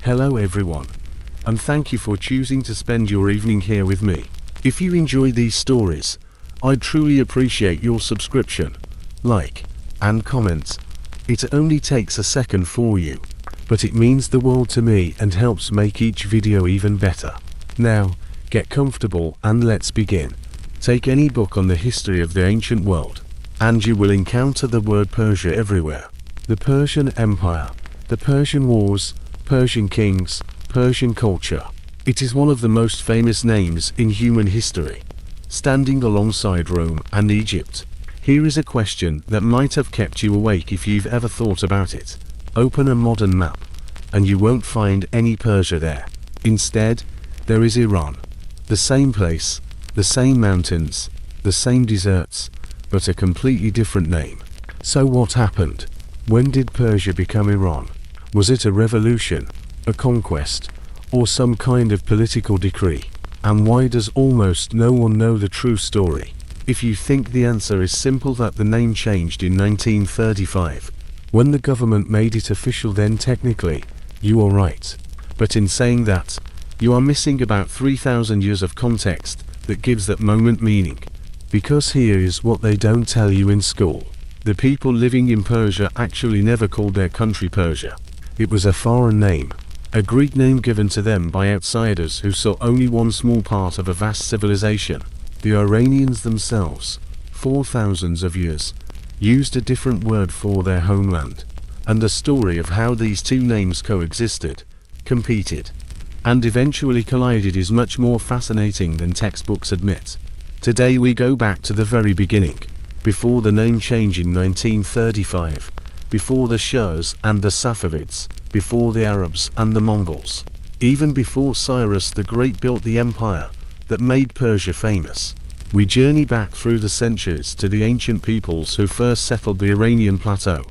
Hello everyone, and thank you for choosing to spend your evening here with me. If you enjoy these stories, I'd truly appreciate your subscription, like, and comment. It only takes a second for you, but it means the world to me and helps make each video even better. Now, get comfortable and let's begin. Take any book on the history of the ancient world, and you will encounter the word Persia everywhere. The Persian Empire, the Persian Wars, Persian kings, Persian culture. It is one of the most famous names in human history, standing alongside Rome and Egypt. Here is a question that might have kept you awake if you've ever thought about it. Open a modern map, and you won't find any Persia there. Instead, there is Iran. The same place, the same mountains, the same deserts, but a completely different name. So what happened? When did Persia become Iran? Was it a revolution, a conquest, or some kind of political decree? And why does almost no one know the true story? If you think the answer is simple, that the name changed in 1935, when the government made it official, then technically, you are right. But in saying that, you are missing about 3,000 years of context that gives that moment meaning. Because here is what they don't tell you in school. The people living in Persia actually never called their country Persia. It was a foreign name, a Greek name given to them by outsiders who saw only one small part of a vast civilization. The Aryans themselves, for thousands of years, used a different word for their homeland. And the story of how these two names coexisted, competed, and eventually collided is much more fascinating than textbooks admit. Today we go back to the very beginning, before the name change in 1935, before the Shahs and the Safavids, before the Arabs and the Mongols, even before Cyrus the Great built the empire that made Persia famous. We journey back through the centuries to the ancient peoples who first settled the Iranian plateau,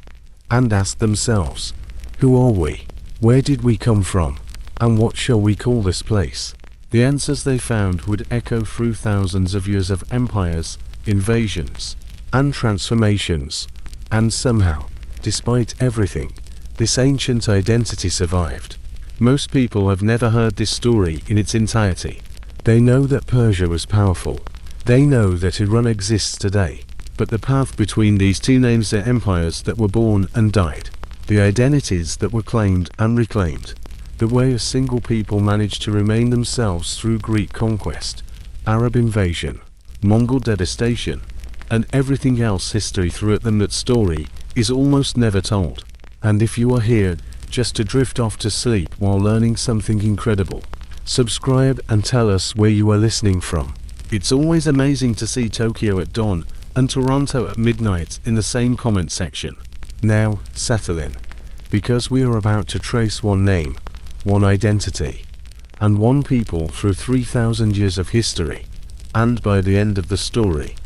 and ask themselves, who are we? Where did we come from? And what shall we call this place? The answers they found would echo through thousands of years of empires, invasions, and transformations. And somehow, despite everything, this ancient identity survived. Most people have never heard this story in its entirety. They know that Persia was powerful. They know that Iran exists today. But the path between these two names, the empires that were born and died, the identities that were claimed and reclaimed, the way a single people managed to remain themselves through Greek conquest, Arab invasion, Mongol devastation, and everything else history threw at them, that story is almost never told. And if you are here just to drift off to sleep while learning something incredible, subscribe and tell us where you are listening from. It's always amazing to see Tokyo at dawn and Toronto at midnight in the same comment section. Now, settle in, because we are about to trace one name, one identity, and one people through 3,000 years of history. And by the end of the story,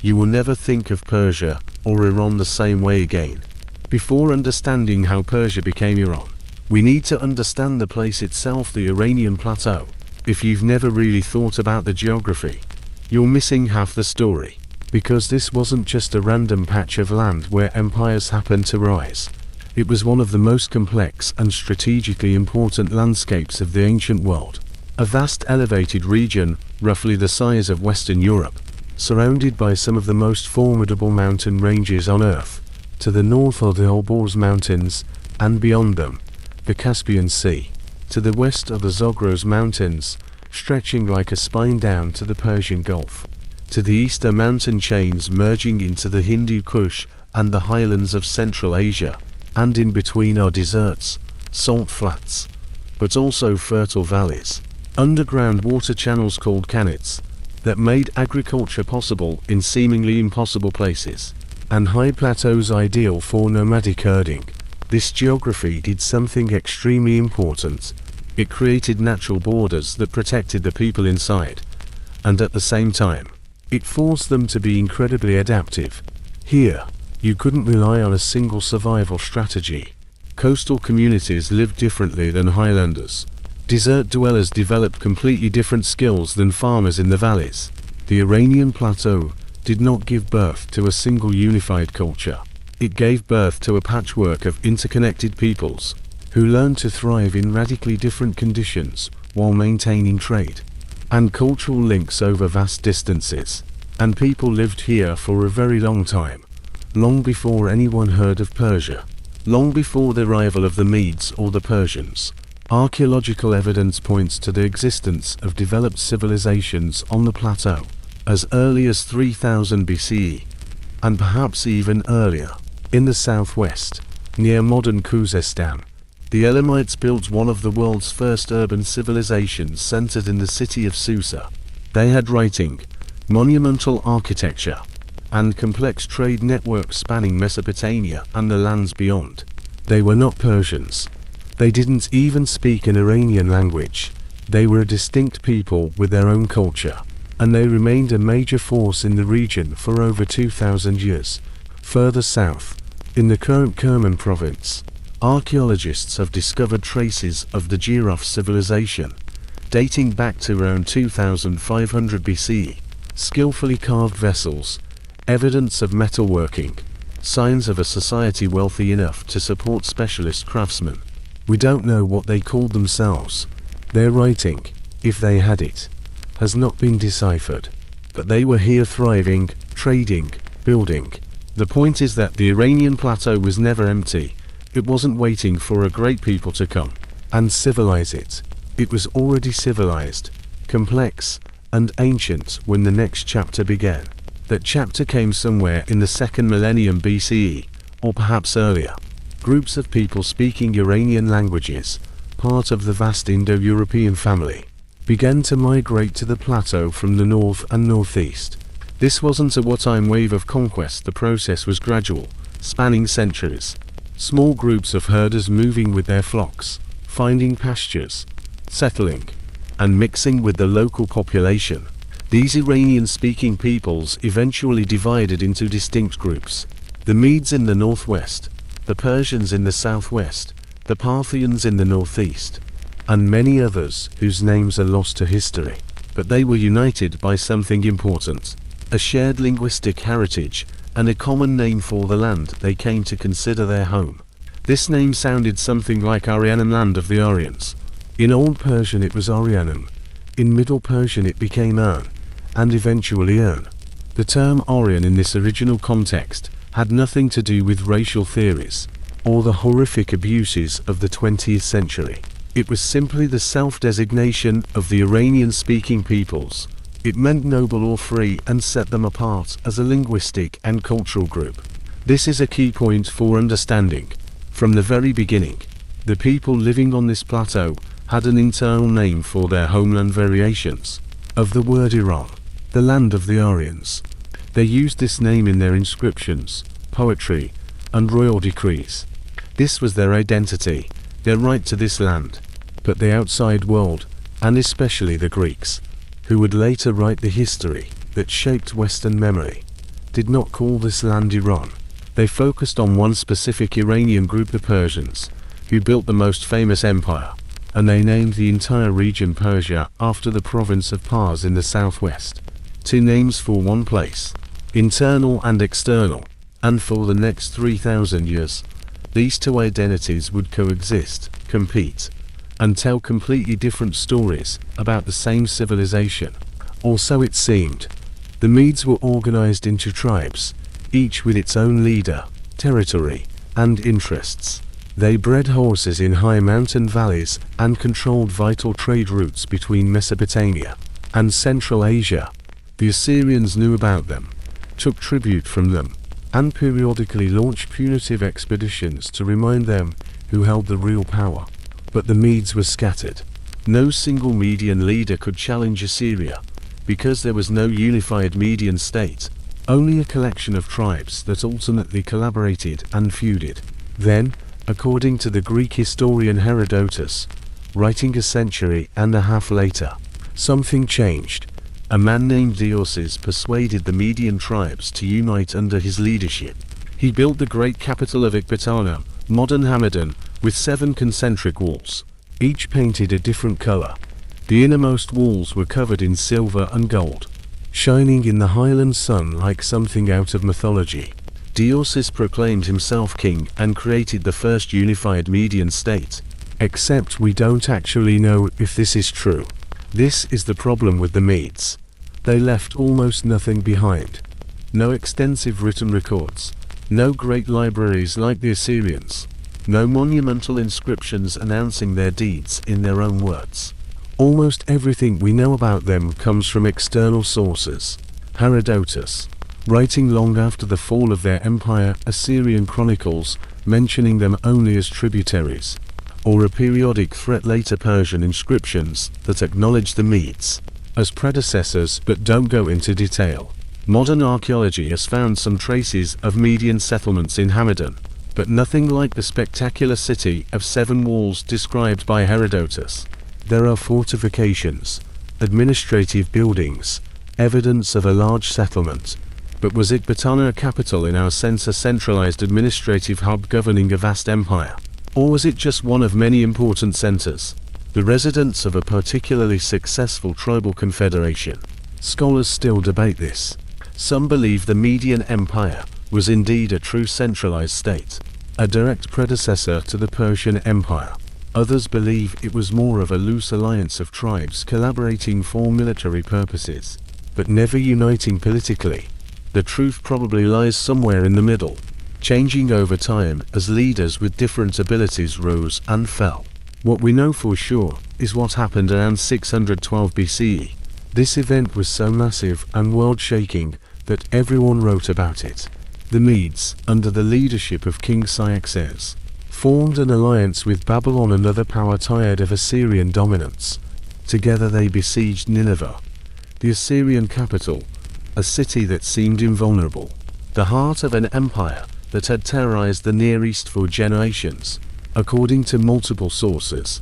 you will never think of Persia or Iran the same way again. Before understanding how Persia became Iran, we need to understand the place itself, the Iranian plateau. If you've never really thought about the geography, you're missing half the story. Because this wasn't just a random patch of land where empires happened to rise. It was one of the most complex and strategically important landscapes of the ancient world. A vast elevated region, roughly the size of Western Europe, surrounded by some of the most formidable mountain ranges on Earth. To the north are the Elborz Mountains, and beyond them, the Caspian Sea. To the west are the Zagros Mountains, stretching like a spine down to the Persian Gulf. To the east are mountain chains merging into the Hindu Kush and the highlands of Central Asia. And in between are deserts, salt flats, but also fertile valleys, underground water channels called qanats, that made agriculture possible in seemingly impossible places, and high plateaus ideal for nomadic herding. This geography did something extremely important. It created natural borders that protected the people inside, and at the same time, it forced them to be incredibly adaptive. Here, you couldn't rely on a single survival strategy. Coastal communities lived differently than highlanders. Desert dwellers developed completely different skills than farmers in the valleys. The Iranian plateau did not give birth to a single unified culture. It gave birth to a patchwork of interconnected peoples, who learned to thrive in radically different conditions while maintaining trade and cultural links over vast distances. And people lived here for a very long time, long before anyone heard of Persia, long before the arrival of the Medes or the Persians. Archaeological evidence points to the existence of developed civilizations on the plateau as early as 3000 BCE, and perhaps even earlier. In the southwest, near modern Khuzestan, the Elamites built one of the world's first urban civilizations centered in the city of Susa. They had writing, monumental architecture, and complex trade networks spanning Mesopotamia and the lands beyond. They were not Persians. They didn't even speak an Iranian language. They were a distinct people with their own culture, and they remained a major force in the region for over 2,000 years. Further south, in the current Kerman province, archaeologists have discovered traces of the Giraffe civilization, dating back to around 2500 BCE. Skillfully carved vessels, evidence of metalworking, signs of a society wealthy enough to support specialist craftsmen. We don't know what they called themselves. Their writing, if they had it, has not been deciphered. But they were here thriving, trading, building. The point is that the Iranian plateau was never empty. It wasn't waiting for a great people to come and civilize it. It was already civilized, complex, and ancient when the next chapter began. That chapter came somewhere in the 2nd millennium BCE, or perhaps earlier. Groups of people speaking Iranian languages, part of the vast Indo-European family, began to migrate to the plateau from the north and northeast. This wasn't a wartime wave of conquest. The process was gradual, spanning centuries. Small groups of herders moving with their flocks, finding pastures, settling, and mixing with the local population. These Iranian-speaking peoples eventually divided into distinct groups. The Medes in the northwest, the Persians in the southwest, the Parthians in the northeast, and many others whose names are lost to history. But they were united by something important, a shared linguistic heritage, and a common name for the land they came to consider their home. This name sounded something like Aryanum, land of the Aryans. In Old Persian it was Aryanum. In Middle Persian it became Eran, and eventually Eran. The term Aryan in this original context had nothing to do with racial theories, or the horrific abuses of the 20th century. It was simply the self-designation of the Iranian-speaking peoples. It meant noble or free and set them apart as a linguistic and cultural group. This is a key point for understanding. From the very beginning, the people living on this plateau had an internal name for their homeland variations of the word Iran, the land of the Aryans. They used this name in their inscriptions, poetry, and royal decrees. This was their identity, their right to this land. But the outside world, and especially the Greeks, who would later write the history that shaped Western memory, did not call this land Iran. They focused on one specific Iranian group, the Persians, who built the most famous empire, and they named the entire region Persia after the province of Pars in the southwest. Two names for one place, internal and external, and for the next 3,000 years, these two identities would coexist, compete, and tell completely different stories about the same civilization. Or so it seemed. The Medes were organized into tribes, each with its own leader, territory, and interests. They bred horses in high mountain valleys and controlled vital trade routes between Mesopotamia and Central Asia. The Assyrians knew about them, took tribute from them, and periodically launched punitive expeditions to remind them who held the real power. But the Medes were scattered. No single Median leader could challenge Assyria, because there was no unified Median state, only a collection of tribes that ultimately collaborated and feuded. Then, according to the Greek historian Herodotus, writing a century and a half later, something changed. A man named Deioces persuaded the Median tribes to unite under his leadership. He built the great capital of Ecbatana, modern Hamadan, with 7 concentric walls, each painted a different color. The innermost walls were covered in silver and gold, shining in the highland sun like something out of mythology. Deiosis proclaimed himself king and created the first unified Median state. Except we don't actually know if this is true. This is the problem with the Medes. They left almost nothing behind. No extensive written records. No great libraries like the Assyrians. No monumental inscriptions announcing their deeds in their own words. Almost everything we know about them comes from external sources. Herodotus, writing long after the fall of their empire, Assyrian chronicles, mentioning them only as tributaries, or a periodic threat, later Persian inscriptions that acknowledge the Medes as predecessors but don't go into detail. Modern archaeology has found some traces of Median settlements in Hamadan, but nothing like the spectacular city of 7 walls described by Herodotus. There are fortifications, administrative buildings, evidence of a large settlement, but was Ecbatana a capital in our sense, a centralized administrative hub governing a vast empire? Or was it just one of many important centers, the residence of a particularly successful tribal confederation? Scholars still debate this. Some believe the Median Empire was indeed a true centralized state, a direct predecessor to the Persian Empire. Others believe it was more of a loose alliance of tribes collaborating for military purposes, but never uniting politically. The truth probably lies somewhere in the middle, changing over time as leaders with different abilities rose and fell. What we know for sure is what happened around 612 BCE. This event was so massive and world-shaking that everyone wrote about it. The Medes, under the leadership of King Cyaxares, formed an alliance with Babylon, another power tired of Assyrian dominance. Together they besieged Nineveh, the Assyrian capital, a city that seemed invulnerable, the heart of an empire that had terrorized the Near East for generations. According to multiple sources,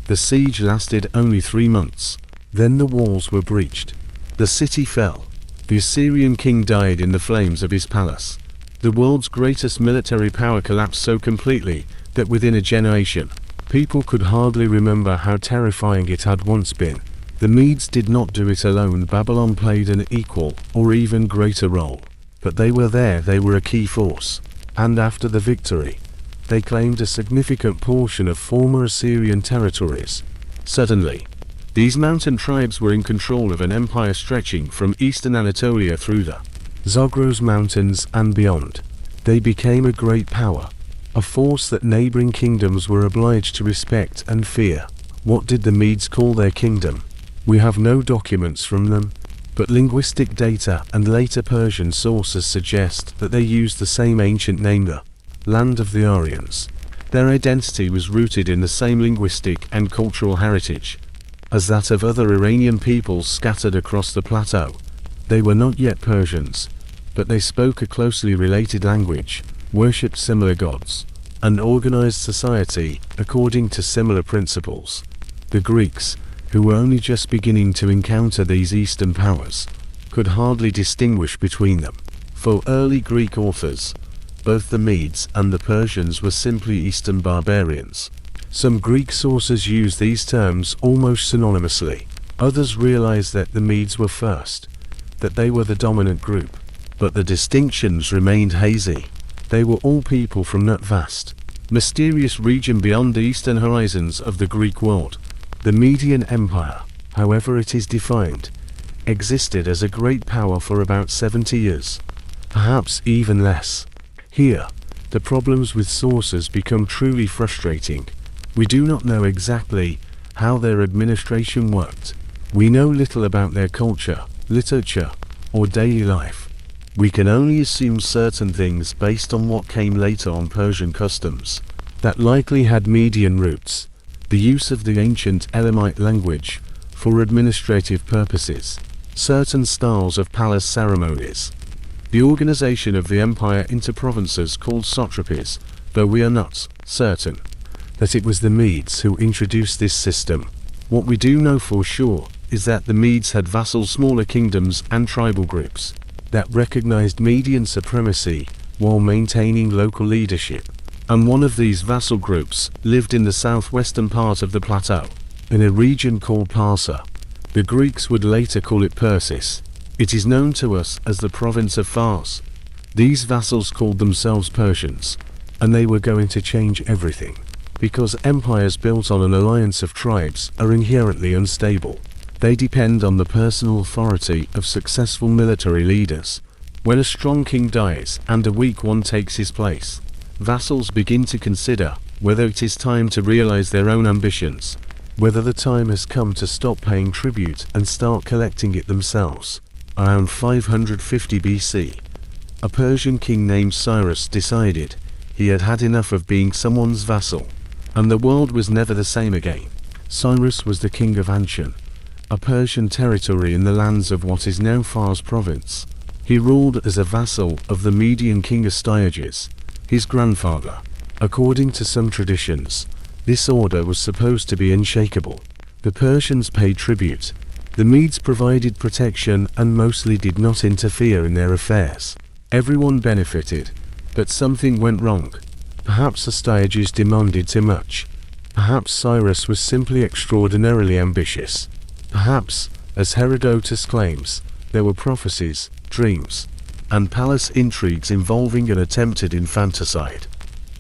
the siege lasted only 3 months. Then the walls were breached. The city fell. The Assyrian king died in the flames of his palace. The world's greatest military power collapsed so completely that within a generation, people could hardly remember how terrifying it had once been. The Medes did not do it alone. Babylon played an equal or even greater role. But they were there, they were a key force. And after the victory, they claimed a significant portion of former Assyrian territories. Suddenly, these mountain tribes were in control of an empire stretching from eastern Anatolia through the Zagros Mountains and beyond. They became a great power, a force that neighboring kingdoms were obliged to respect and fear. What did the Medes call their kingdom? We have no documents from them, but linguistic data and later Persian sources suggest that they used the same ancient name, the land of the Aryans. Their identity was rooted in the same linguistic and cultural heritage as that of other Iranian peoples scattered across the plateau. They were not yet Persians, but they spoke a closely related language, worshipped similar gods, and organized society according to similar principles. The Greeks, who were only just beginning to encounter these Eastern powers, could hardly distinguish between them. For early Greek authors, both the Medes and the Persians were simply Eastern barbarians. Some Greek sources use these terms almost synonymously. Others realize that the Medes were first, that they were the dominant group, but the distinctions remained hazy. They were all people from that vast, mysterious region beyond the eastern horizons of the Greek world. The Median Empire, however it is defined, existed as a great power for about 70 years, perhaps even less. Here, the problems with sources become truly frustrating. We do not know exactly how their administration worked. We know little about their culture, literature, or daily life. We can only assume certain things based on what came later on Persian customs that likely had Median roots. The use of the ancient Elamite language for administrative purposes, certain styles of palace ceremonies, the organization of the empire into provinces called satrapies, though we are not certain that it was the Medes who introduced this system. What we do know for sure is that the Medes had vassal smaller kingdoms and tribal groups that recognized Median supremacy while maintaining local leadership. And one of these vassal groups lived in the southwestern part of the plateau, in a region called Parsa. The Greeks would later call it Persis. It is known to us as the province of Fars. These vassals called themselves Persians, and they were going to change everything, because empires built on an alliance of tribes are inherently unstable. They depend on the personal authority of successful military leaders. When a strong king dies and a weak one takes his place, vassals begin to consider whether it is time to realize their own ambitions, whether the time has come to stop paying tribute and start collecting it themselves. Around 550 BC, a Persian king named Cyrus decided he had had enough of being someone's vassal, and the world was never the same again. Cyrus was the king of Ancient, a Persian territory in the lands of what is now Fars province. He ruled as a vassal of the Median king Astyages, his grandfather. According to some traditions, this order was supposed to be unshakable. The Persians paid tribute, the Medes provided protection and mostly did not interfere in their affairs. Everyone benefited, but something went wrong. Perhaps Astyages demanded too much. Perhaps Cyrus was simply extraordinarily ambitious. Perhaps, as Herodotus claims, there were prophecies, dreams, and palace intrigues involving an attempted infanticide.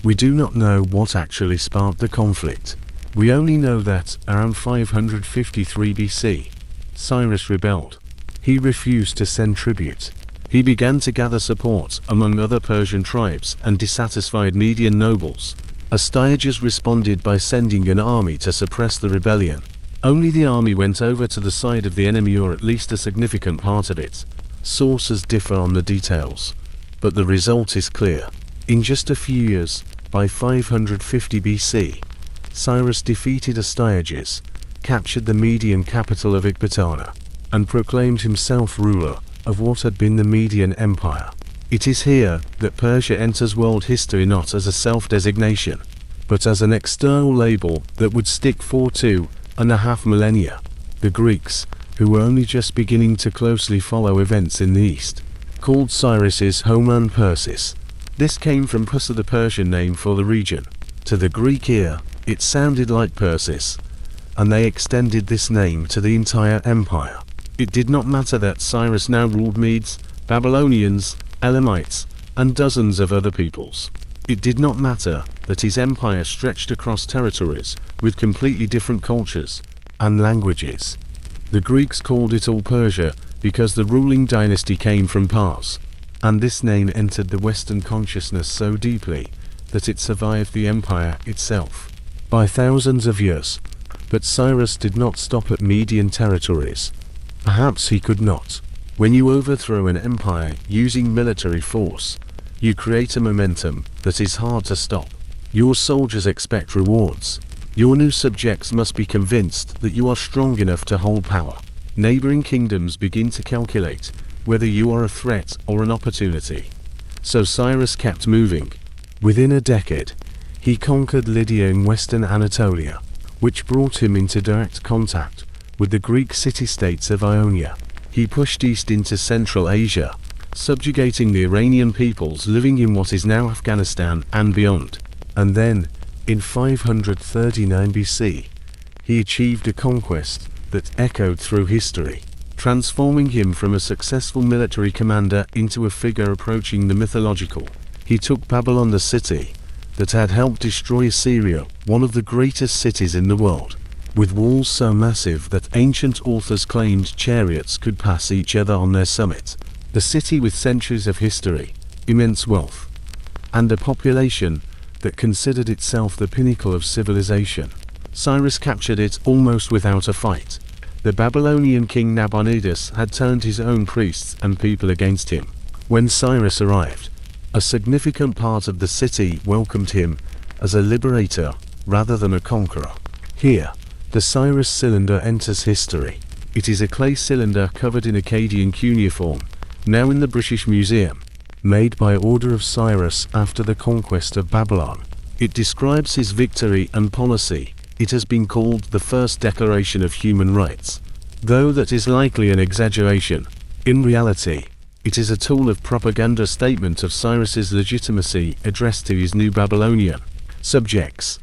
We do not know what actually sparked the conflict. We only know that, around 553 BC, Cyrus rebelled. He refused to send tribute. He began to gather support among other Persian tribes and dissatisfied Median nobles. Astyages responded by sending an army to suppress the rebellion. Only the army went over to the side of the enemy, or at least a significant part of it. Sources differ on the details, but the result is clear. In just a few years, by 550 BC, Cyrus defeated Astyages, captured the Median capital of Ecbatana, and proclaimed himself ruler of what had been the Median Empire. It is here that Persia enters world history not as a self-designation, but as an external label that would stick for 2.5 millennia. The Greeks, who were only just beginning to closely follow events in the East, called Cyrus's homeland Persis. This came from Persa, the Persian name for the region. To the Greek ear, it sounded like Persis, and they extended this name to the entire empire. It did not matter that Cyrus now ruled Medes, Babylonians, Elamites, and dozens of other peoples. It did not matter that his empire stretched across territories with completely different cultures and languages. The Greeks called it all Persia because the ruling dynasty came from Pars, and this name entered the Western consciousness so deeply that it survived the empire itself by thousands of years. But Cyrus did not stop at Median territories. Perhaps he could not. When you overthrow an empire using military force, you create a momentum that is hard to stop. Your soldiers expect rewards. Your new subjects must be convinced that you are strong enough to hold power. Neighboring kingdoms begin to calculate whether you are a threat or an opportunity. So Cyrus kept moving. Within a decade, he conquered Lydia in western Anatolia, which brought him into direct contact with the Greek city-states of Ionia. He pushed east into Central Asia, subjugating the Iranian peoples living in what is now Afghanistan and beyond. And then, in 539 BC, he achieved a conquest that echoed through history, transforming him from a successful military commander into a figure approaching the mythological. He took Babylon, the city that had helped destroy Assyria, one of the greatest cities in the world, with walls so massive that ancient authors claimed chariots could pass each other on their summit. The city with centuries of history, immense wealth, and a population that considered itself the pinnacle of civilization. Cyrus captured it almost without a fight. The Babylonian king Nabonidus had turned his own priests and people against him. When Cyrus arrived, a significant part of the city welcomed him as a liberator rather than a conqueror. Here, the Cyrus cylinder enters history. It is a clay cylinder covered in Akkadian cuneiform, now in the British Museum, made by order of Cyrus after the conquest of Babylon. It describes his victory and policy. It has been called the first declaration of human rights, though that is likely an exaggeration. In reality, it is a tool of propaganda statement of Cyrus's legitimacy addressed to his new Babylonian subjects.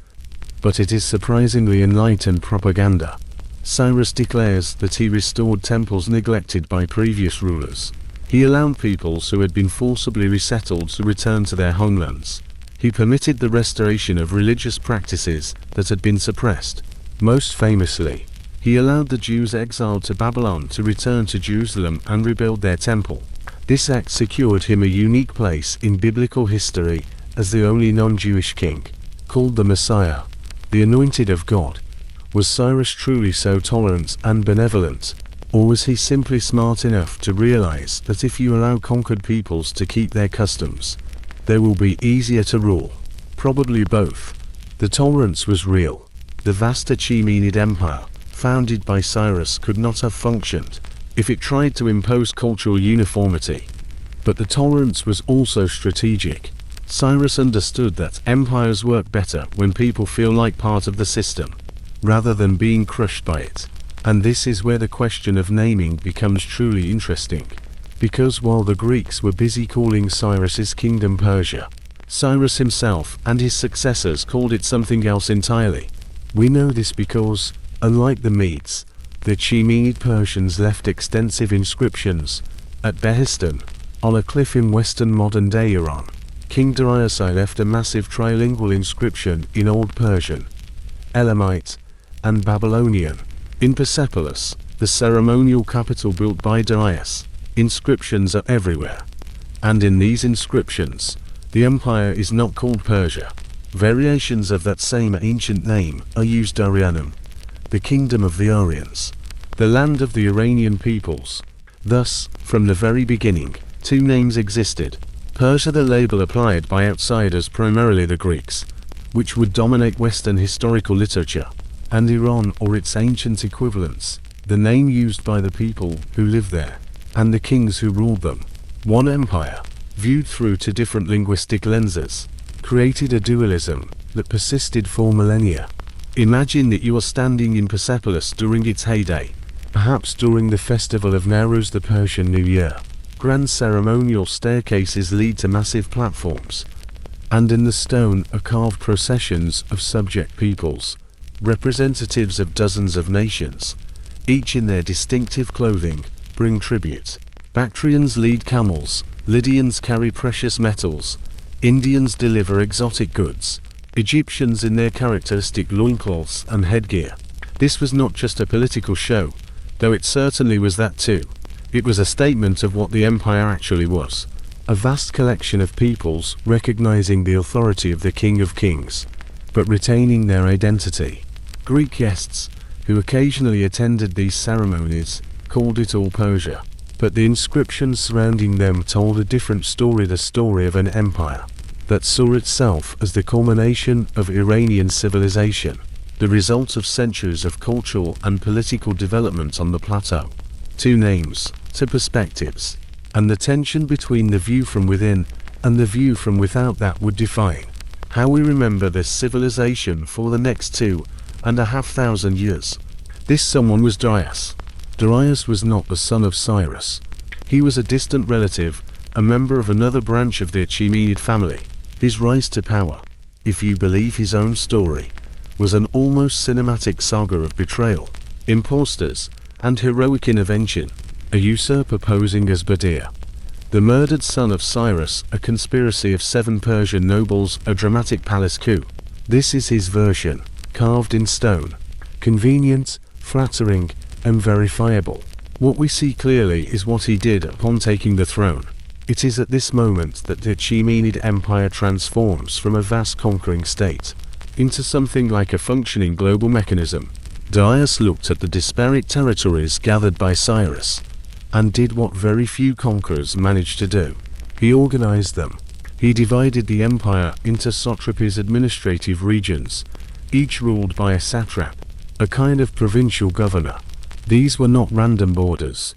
But it is surprisingly enlightened propaganda. Cyrus declares that he restored temples neglected by previous rulers. He allowed peoples who had been forcibly resettled to return to their homelands. He permitted the restoration of religious practices that had been suppressed. Most famously, he allowed the Jews exiled to Babylon to return to Jerusalem and rebuild their temple. This act secured him a unique place in biblical history as the only non-Jewish king, called the Messiah, the anointed of God. Was Cyrus truly so tolerant and benevolent, or was he simply smart enough to realize that if you allow conquered peoples to keep their customs, they will be easier to rule? Probably both. The tolerance was real. The vast Achaemenid Empire, founded by Cyrus, could not have functioned if it tried to impose cultural uniformity. But the tolerance was also strategic. Cyrus understood that empires work better when people feel like part of the system, rather than being crushed by it. And this is where the question of naming becomes truly interesting. Because while the Greeks were busy calling Cyrus's kingdom Persia, Cyrus himself and his successors called it something else entirely. We know this because, unlike the Medes, the Achaemenid Persians left extensive inscriptions at Behistun, on a cliff in western modern-day Iran. King Darius I left a massive trilingual inscription in Old Persian, Elamite, and Babylonian. In Persepolis, the ceremonial capital built by Darius, inscriptions are everywhere. And in these inscriptions, the empire is not called Persia. Variations of that same ancient name are used: Aryanum, the kingdom of the Aryans, the land of the Iranian peoples. Thus, from the very beginning, two names existed: Persia, the label applied by outsiders, primarily the Greeks, which would dominate Western historical literature, and Iran, or its ancient equivalents, the name used by the people who lived there, and the kings who ruled them. One empire, viewed through two different linguistic lenses, created a dualism that persisted for millennia. Imagine that you are standing in Persepolis during its heyday, perhaps during the festival of Nowruz, the Persian New Year. Grand ceremonial staircases lead to massive platforms, and in the stone are carved processions of subject peoples, representatives of dozens of nations, each in their distinctive clothing, bring tribute. Bactrians lead camels, Lydians carry precious metals, Indians deliver exotic goods, Egyptians in their characteristic loincloths and headgear. This was not just a political show, though it certainly was that too. It was a statement of what the empire actually was: a vast collection of peoples recognizing the authority of the King of Kings, but retaining their identity. Greek guests, who occasionally attended these ceremonies, called it all Persia, but the inscriptions surrounding them told a different story: the story of an empire that saw itself as the culmination of Iranian civilization, the result of centuries of cultural and political development on the plateau. Two names, two perspectives, and the tension between the view from within and the view from without that would define how we remember this civilization for the next 2,500 years. This someone was Darius. Darius was not the son of Cyrus. He was a distant relative, a member of another branch of the Achaemenid family. His rise to power, if you believe his own story, was an almost cinematic saga of betrayal, impostors, and heroic intervention. A usurper posing as Badir, the murdered son of Cyrus, a conspiracy of 7 Persian nobles, a dramatic palace coup. This is his version, carved in stone, convenient, flattering, and verifiable. What we see clearly is what he did upon taking the throne. It is at this moment that the Achaemenid Empire transforms from a vast conquering state into something like a functioning global mechanism. Darius looked at the disparate territories gathered by Cyrus, and did what very few conquerors managed to do. He organized them. He divided the empire into satrapies, administrative regions, each ruled by a satrap, a kind of provincial governor. These were not random borders.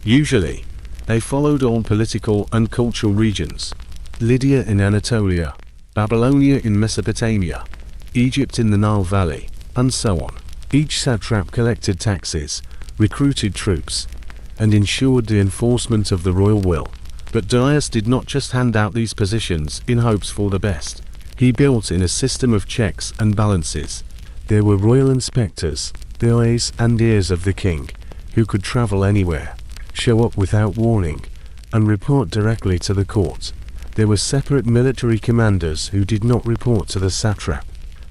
Usually, they followed old political and cultural regions: Lydia in Anatolia, Babylonia in Mesopotamia, Egypt in the Nile Valley, and so on. Each satrap collected taxes, recruited troops, and ensured the enforcement of the royal will. But Darius did not just hand out these positions in hopes for the best. He built in a system of checks and balances. There were royal inspectors, the eyes and ears of the king, who could travel anywhere, show up without warning, and report directly to the court. There were separate military commanders who did not report to the satrap.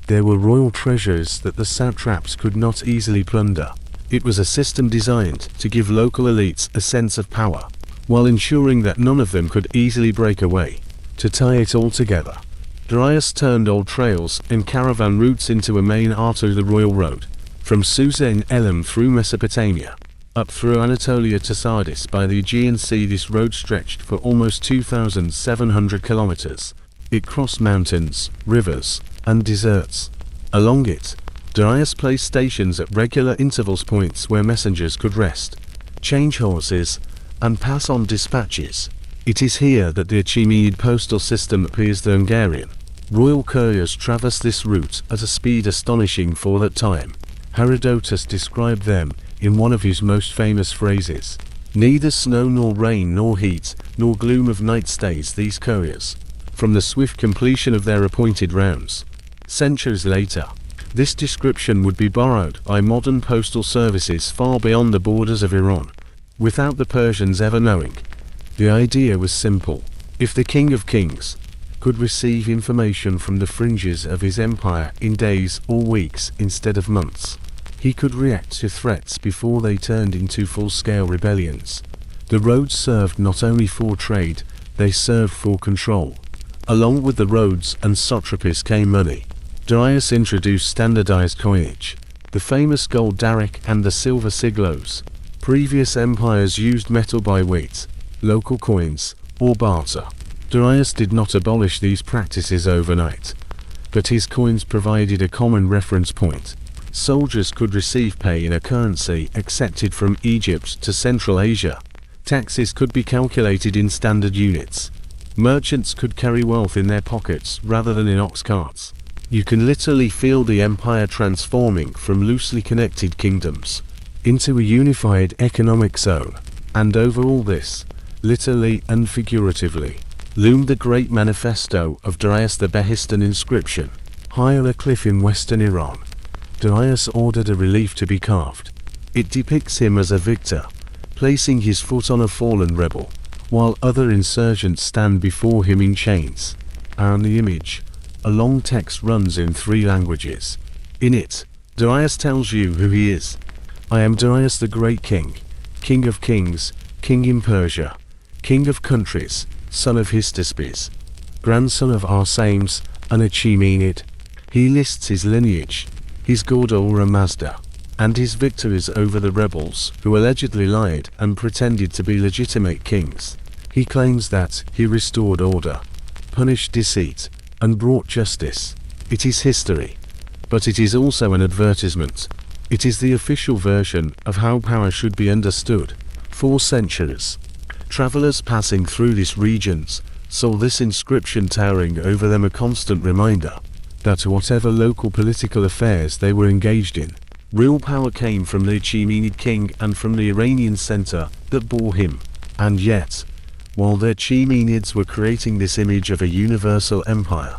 There were royal treasures that the satraps could not easily plunder. It was a system designed to give local elites a sense of power, while ensuring that none of them could easily break away. To tie it all together, Darius turned old trails and caravan routes into a main artery, the royal road, from Susa in Elam through Mesopotamia, up through Anatolia to Sardis by the Aegean Sea. This road stretched for almost 2,700 kilometers. It crossed mountains, rivers, and deserts. Along it, Darius placed stations at regular intervals, points where messengers could rest, change horses, and pass on dispatches. It is here that the Achaemenid postal system appears. The Hungarian royal couriers traversed this route at a speed astonishing for that time. Herodotus described them in one of his most famous phrases: "Neither snow nor rain nor heat nor gloom of night stays these couriers from the swift completion of their appointed rounds." Centuries later, this description would be borrowed by modern postal services far beyond the borders of Iran, without the Persians ever knowing. The idea was simple. If the King of Kings could receive information from the fringes of his empire in days or weeks instead of months, he could react to threats before they turned into full-scale rebellions. The roads served not only for trade, they served for control. Along with the roads and satrapies came money. Darius introduced standardized coinage, the famous gold daric and the silver siglos. Previous empires used metal by weight, local coins, or barter. Darius did not abolish these practices overnight, but his coins provided a common reference point. Soldiers could receive pay in a currency accepted from Egypt to Central Asia. Taxes could be calculated in standard units. Merchants could carry wealth in their pockets rather than in ox carts. You can literally feel the empire transforming from loosely connected kingdoms into a unified economic zone. And over all this, literally and figuratively, loomed the great manifesto of Darius, the Behistun inscription. High on a cliff in western Iran, Darius ordered a relief to be carved. It depicts him as a victor, placing his foot on a fallen rebel, while other insurgents stand before him in chains. On the image, a long text runs in 3 languages. In it, Darius tells you who he is. "I am Darius the Great King, King of Kings, King in Persia, King of countries, son of Hystaspes, grandson of Arsames, an Achaemenid." He lists his lineage, his god Ahura Mazda, and his victories over the rebels who allegedly lied and pretended to be legitimate kings. He claims that he restored order, punished deceit, and brought justice. It is history, but it is also an advertisement. It is the official version of how power should be understood. For centuries, travelers passing through these regions saw this inscription towering over them, a constant reminder that whatever local political affairs they were engaged in, real power came from the Achaemenid king and from the Iranian center that bore him. And yet, while the Achaemenids were creating this image of a universal empire,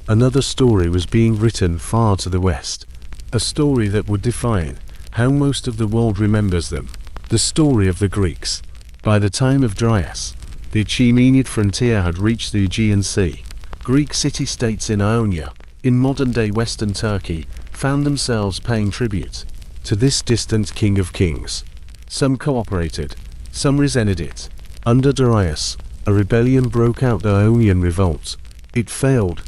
another story was being written far to the west, a story that would define how most of the world remembers them, the story of the Greeks. By the time of Darius, the Achaemenid frontier had reached the Aegean Sea. Greek city-states in Ionia, in modern-day western Turkey, found themselves paying tribute to this distant king of kings. Some cooperated, some resented it. Under Darius, a rebellion broke out, the Ionian Revolt. It failed,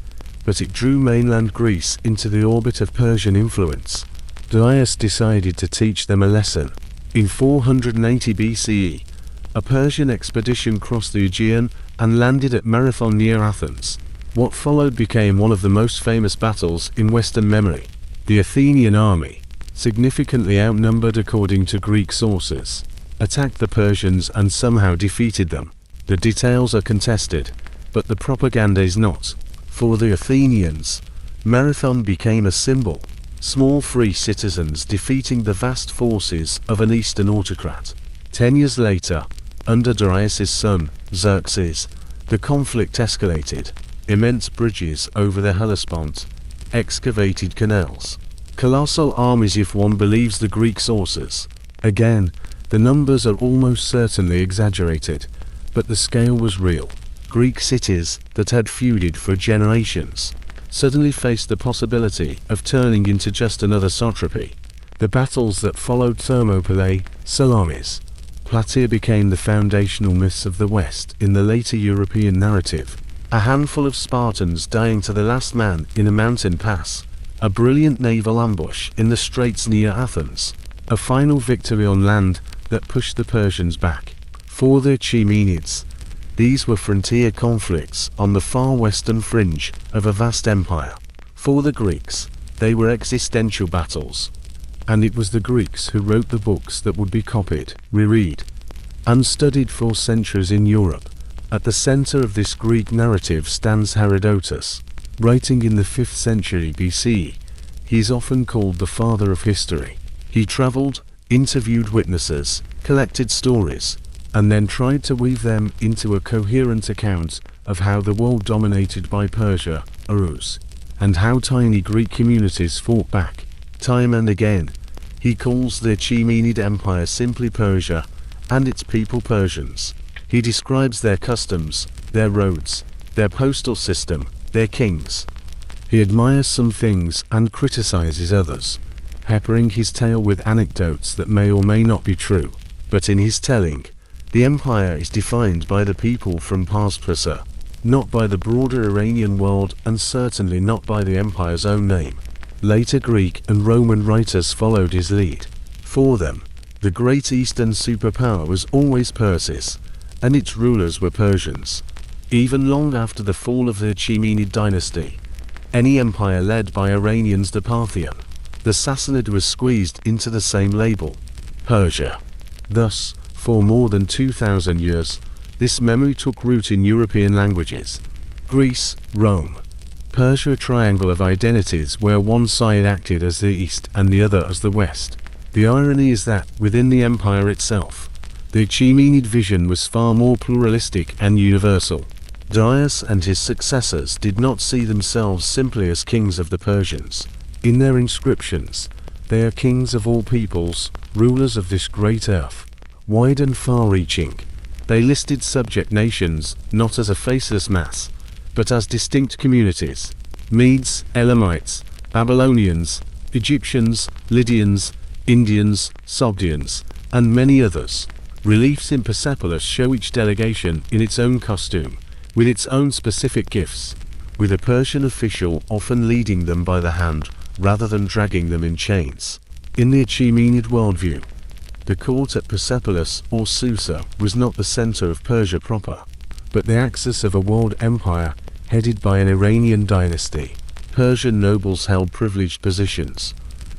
but it drew mainland Greece into the orbit of Persian influence. Darius decided to teach them a lesson. In 480 BCE, a Persian expedition crossed the Aegean and landed at Marathon near Athens. What followed became one of the most famous battles in Western memory. The Athenian army, significantly outnumbered according to Greek sources, attacked the Persians and somehow defeated them. The details are contested, but the propaganda is not. For the Athenians, Marathon became a symbol. Small free citizens defeating the vast forces of an Eastern autocrat. 10 years later, under Darius's son, Xerxes, the conflict escalated. Immense bridges over the Hellespont, excavated canals, colossal armies if one believes the Greek sources. Again, the numbers are almost certainly exaggerated, But the scale was real. Greek cities that had feuded for generations suddenly faced the possibility of turning into just another satrapy. The battles that followed Thermopylae, Salamis, Plataea became the foundational myths of the West in the later European narrative. A handful of Spartans dying to the last man in a mountain pass, a brilliant naval ambush in the straits near Athens, a final victory on land that pushed the Persians back. For the Achaemenids, these were frontier conflicts on the far western fringe of a vast empire. For the Greeks, they were existential battles. And it was the Greeks who wrote the books that would be copied, reread, and studied for centuries in Europe. At the center of this Greek narrative stands Herodotus. Writing in the 5th century BCE, he is often called the father of history. He traveled, interviewed witnesses, collected stories, and then tried to weave them into a coherent account of how the world dominated by Persia arose, and how tiny Greek communities fought back. Time and again, he calls the Achaemenid Empire simply Persia, and its people Persians. He describes their customs, their roads, their postal system, their kings. He admires some things and criticizes others, peppering his tale with anecdotes that may or may not be true. But in his telling, the empire is defined by the people from past Persia, not by the broader Iranian world, and certainly not by the empire's own name. Later Greek and Roman writers followed his lead. For them, the great Eastern superpower was always Persis, and its rulers were Persians. Even long after the fall of the Achaemenid dynasty, any empire led by Iranians, the Parthian, the Sassanid, was squeezed into the same label, Persia. Thus, for more than 2,000 years, this memory took root in European languages. Greece, Rome, Persia, a triangle of identities where one side acted as the East and the other as the West. The irony is that, within the empire itself, the Achaemenid vision was far more pluralistic and universal. Darius and his successors did not see themselves simply as kings of the Persians. In their inscriptions, they are kings of all peoples, rulers of this great earth. Wide and far-reaching, they listed subject nations not as a faceless mass, but as distinct communities: Medes, Elamites, Babylonians, Egyptians, Lydians, Indians, Sogdians, and many others. Reliefs in Persepolis show each delegation in its own costume, with its own specific gifts, with a Persian official often leading them by the hand rather than dragging them in chains. In the Achaemenid worldview, the court at Persepolis, or Susa, was not the center of Persia proper, but the axis of a world empire headed by an Iranian dynasty. Persian nobles held privileged positions,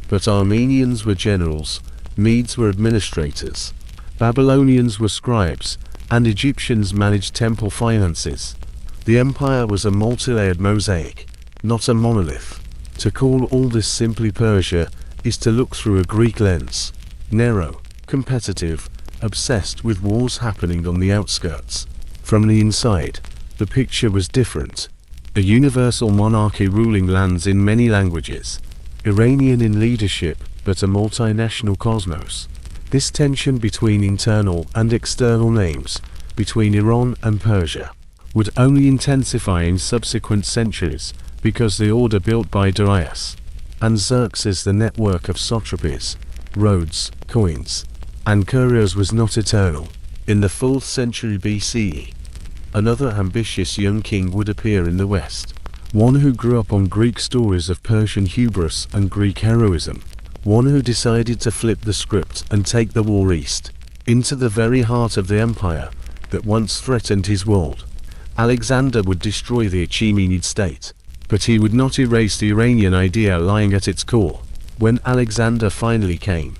but Armenians were generals, Medes were administrators, Babylonians were scribes, and Egyptians managed temple finances. The empire was a multi-layered mosaic, not a monolith. To call all this simply Persia is to look through a Greek lens, narrow, competitive, obsessed with wars happening on the outskirts. From the inside, the picture was different. A universal monarchy ruling lands in many languages, Iranian in leadership, but a multinational cosmos. This tension between internal and external names, between Iran and Persia, would only intensify in subsequent centuries, because the order built by Darius and Xerxes, the network of satrapies, roads, coins, and couriers, was not eternal. In the 4th century BCE, another ambitious young king would appear in the West, one who grew up on Greek stories of Persian hubris and Greek heroism, one who decided to flip the script and take the war east, into the very heart of the empire that once threatened his world. Alexander would destroy the Achaemenid state, but he would not erase the Iranian idea lying at its core. When Alexander finally came,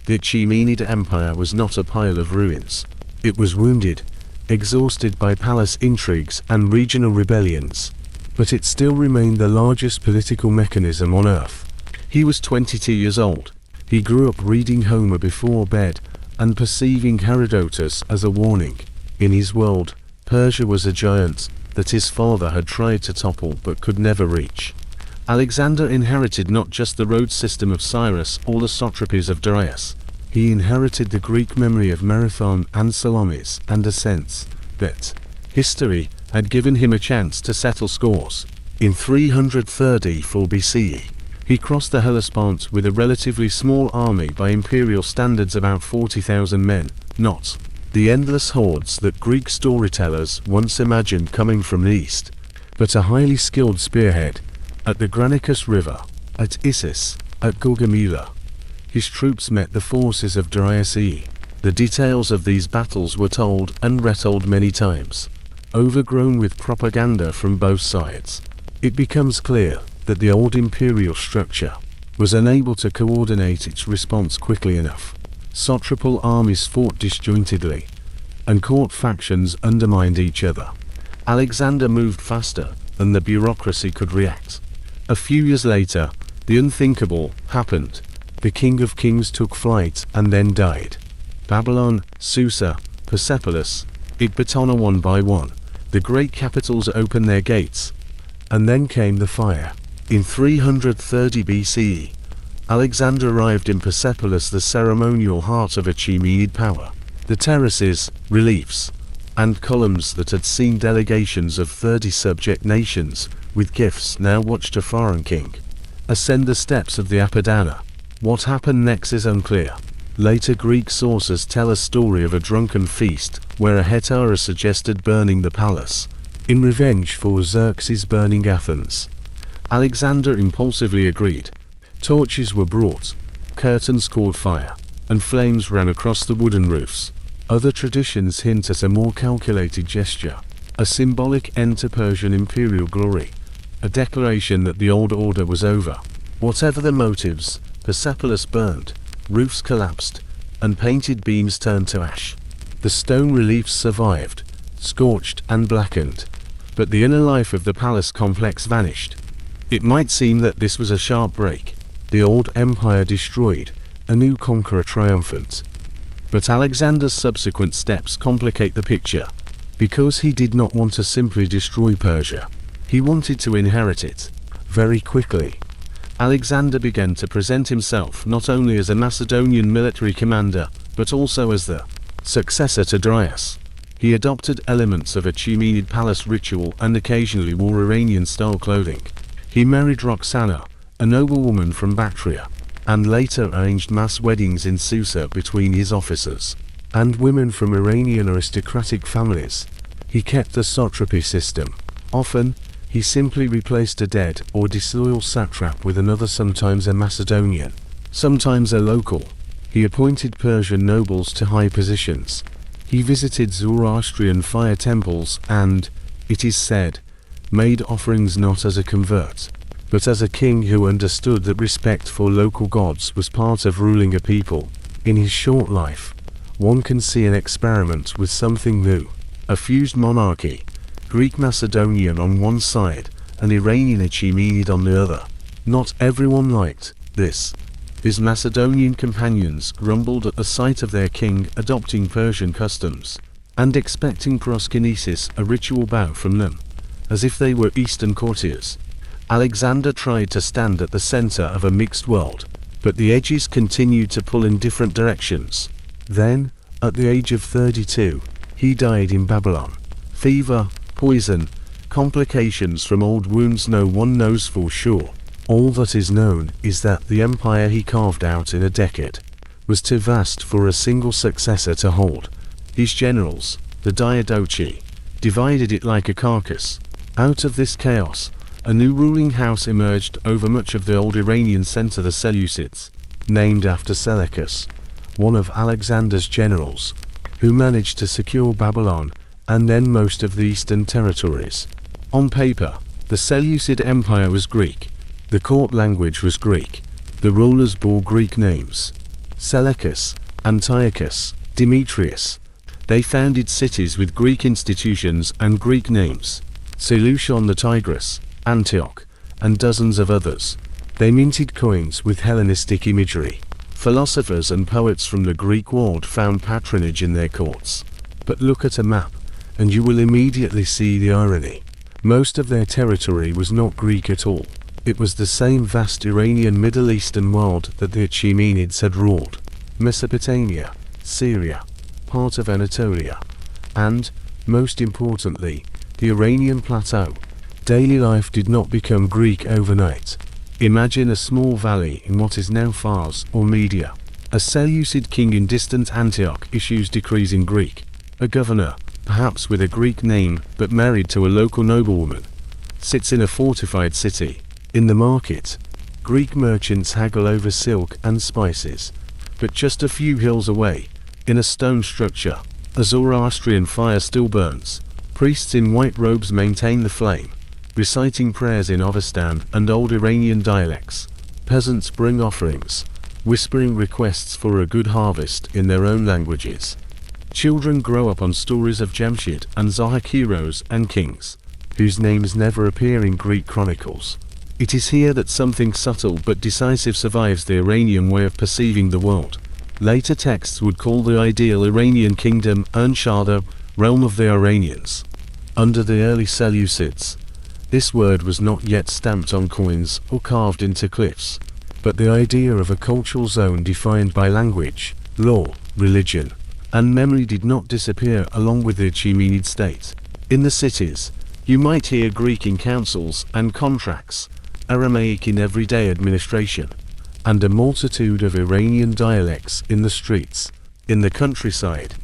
the Achaemenid empire was not a pile of ruins. It was wounded, exhausted by palace intrigues and regional rebellions, but it still remained the largest political mechanism on earth. He was 22 years old. He grew up reading Homer before bed and perceiving Herodotus as a warning. In his world, Persia was a giant that his father had tried to topple but could never reach. Alexander inherited not just the road system of Cyrus or the satrapies of Darius. He inherited the Greek memory of Marathon and Salamis and ascents, But history had given him a chance to settle scores. In 334 BCE, he crossed the Hellespont with a relatively small army by imperial standards, about 40,000 men, not the endless hordes that Greek storytellers once imagined coming from the east, but a highly skilled spearhead. At the Granicus River, at Issus, at Gaugamela, his troops met the forces of Darius I. The details of these battles were told and retold many times. Overgrown with propaganda from both sides, it becomes clear that the old imperial structure was unable to coordinate its response quickly enough. Satrapal armies fought disjointedly, and court factions undermined each other. Alexander moved faster than the bureaucracy could react. A few years later, the unthinkable happened. The King of Kings took flight and then died. Babylon, Susa, Persepolis, Ecbatana, one by one, the great capitals opened their gates. And then came the fire. In 330 BCE, Alexander arrived in Persepolis, the ceremonial heart of Achaemenid power. The terraces, reliefs, and columns that had seen delegations of 30 subject nations with gifts now watched a foreign king ascend the steps of the Apadana. What happened next is unclear. Later Greek sources tell a story of a drunken feast where a hetera suggested burning the palace in revenge for Xerxes burning Athens. Alexander impulsively agreed. Torches were brought, curtains caught fire, and flames ran across the wooden roofs. Other traditions hint at a more calculated gesture, a symbolic end to Persian imperial glory, a declaration that the old order was over. Whatever the motives, Persepolis burned, roofs collapsed, and painted beams turned to ash. The stone reliefs survived, scorched and blackened, but the inner life of the palace complex vanished. It might seem that this was a sharp break, the old empire destroyed, a new conqueror triumphant. But Alexander's subsequent steps complicate the picture, because he did not want to simply destroy Persia. He wanted to inherit it. Very quickly, Alexander began to present himself not only as a Macedonian military commander, but also as the successor to Darius. He adopted elements of Achaemenid palace ritual and occasionally wore Iranian-style clothing. He married Roxana, a noblewoman from Bactria, and later arranged mass weddings in Susa between his officers and women from Iranian aristocratic families. He kept the satrapy system. Often, he simply replaced a dead or disloyal satrap with another, sometimes a Macedonian, sometimes a local. He appointed Persian nobles to high positions. He visited Zoroastrian fire temples and, it is said, made offerings not as a convert, but as a king who understood that respect for local gods was part of ruling a people. In his short life, one can see an experiment with something new, a fused monarchy, Greek Macedonian on one side and Iranian Achaemenid on the other. Not everyone liked this. His Macedonian companions grumbled at the sight of their king adopting Persian customs, and expecting proskinesis, a ritual bow from them, as if they were Eastern courtiers. Alexander tried to stand at the center of a mixed world, but the edges continued to pull in different directions. Then, at the age of 32, he died in Babylon. Fever, poison, complications from old wounds, no one knows for sure. All that is known is that the empire he carved out in a decade was too vast for a single successor to hold. His generals, the Diadochi, divided it like a carcass. Out of this chaos, a new ruling house emerged over much of the old Iranian center, the Seleucids, named after Seleucus, one of Alexander's generals, who managed to secure Babylon and then most of the eastern territories. On paper, the Seleucid Empire was Greek. The court language was Greek. The rulers bore Greek names: Seleucus, Antiochus, Demetrius. They founded cities with Greek institutions and Greek names: Seleucia on the Tigris, Antioch, and dozens of others. They minted coins with Hellenistic imagery. Philosophers and poets from the Greek world found patronage in their courts. But look at a map, and you will immediately see the irony. Most of their territory was not Greek at all. It was the same vast Iranian Middle Eastern world that the Achaemenids had ruled. Mesopotamia, Syria, part of Anatolia, and, Most importantly, the Iranian plateau. Daily life did not become Greek overnight. Imagine a small valley in what is now Fars or Media. A Seleucid king in distant Antioch issues decrees in Greek. A governor, perhaps with a Greek name but married to a local noblewoman, sits in a fortified city. In the market, Greek merchants haggle over silk and spices. But just a few hills away, in a stone structure, a Zoroastrian fire still burns. Priests in white robes maintain the flame, reciting prayers in Avestan and old Iranian dialects. Peasants bring offerings, whispering requests for a good harvest in their own languages. Children grow up on stories of Jamshid and Zahak heroes and kings, whose names never appear in Greek chronicles. It is here that something subtle but decisive survives the Iranian way of perceiving the world. Later texts would call the ideal Iranian kingdom Ernshada, realm of the Iranians. Under the early Seleucids, this word was not yet stamped on coins or carved into cliffs, but the idea of a cultural zone defined by language, law, religion, and memory did not disappear along with the Achaemenid state. In the cities, you might hear Greek in councils and contracts, Aramaic in everyday administration, and a multitude of Iranian dialects in the streets. In the countryside,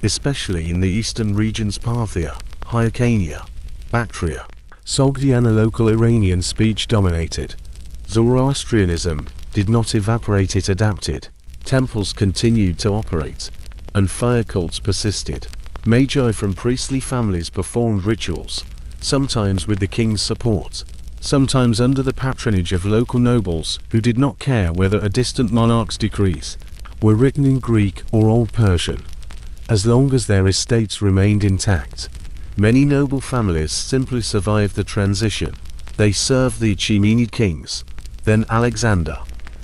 especially in the eastern regions Parthia, Hyrcania, Bactria, Sogdiana, local Iranian speech dominated. Zoroastrianism did not evaporate, it adapted. Temples continued to operate, and fire cults persisted. Magi from priestly families performed rituals, sometimes with the king's support, sometimes under the patronage of local nobles who did not care whether a distant monarch's decrees were written in Greek or Old Persian, as long as their estates remained intact. Many noble families simply survived the transition. They served the Achaemenid kings, then Alexander,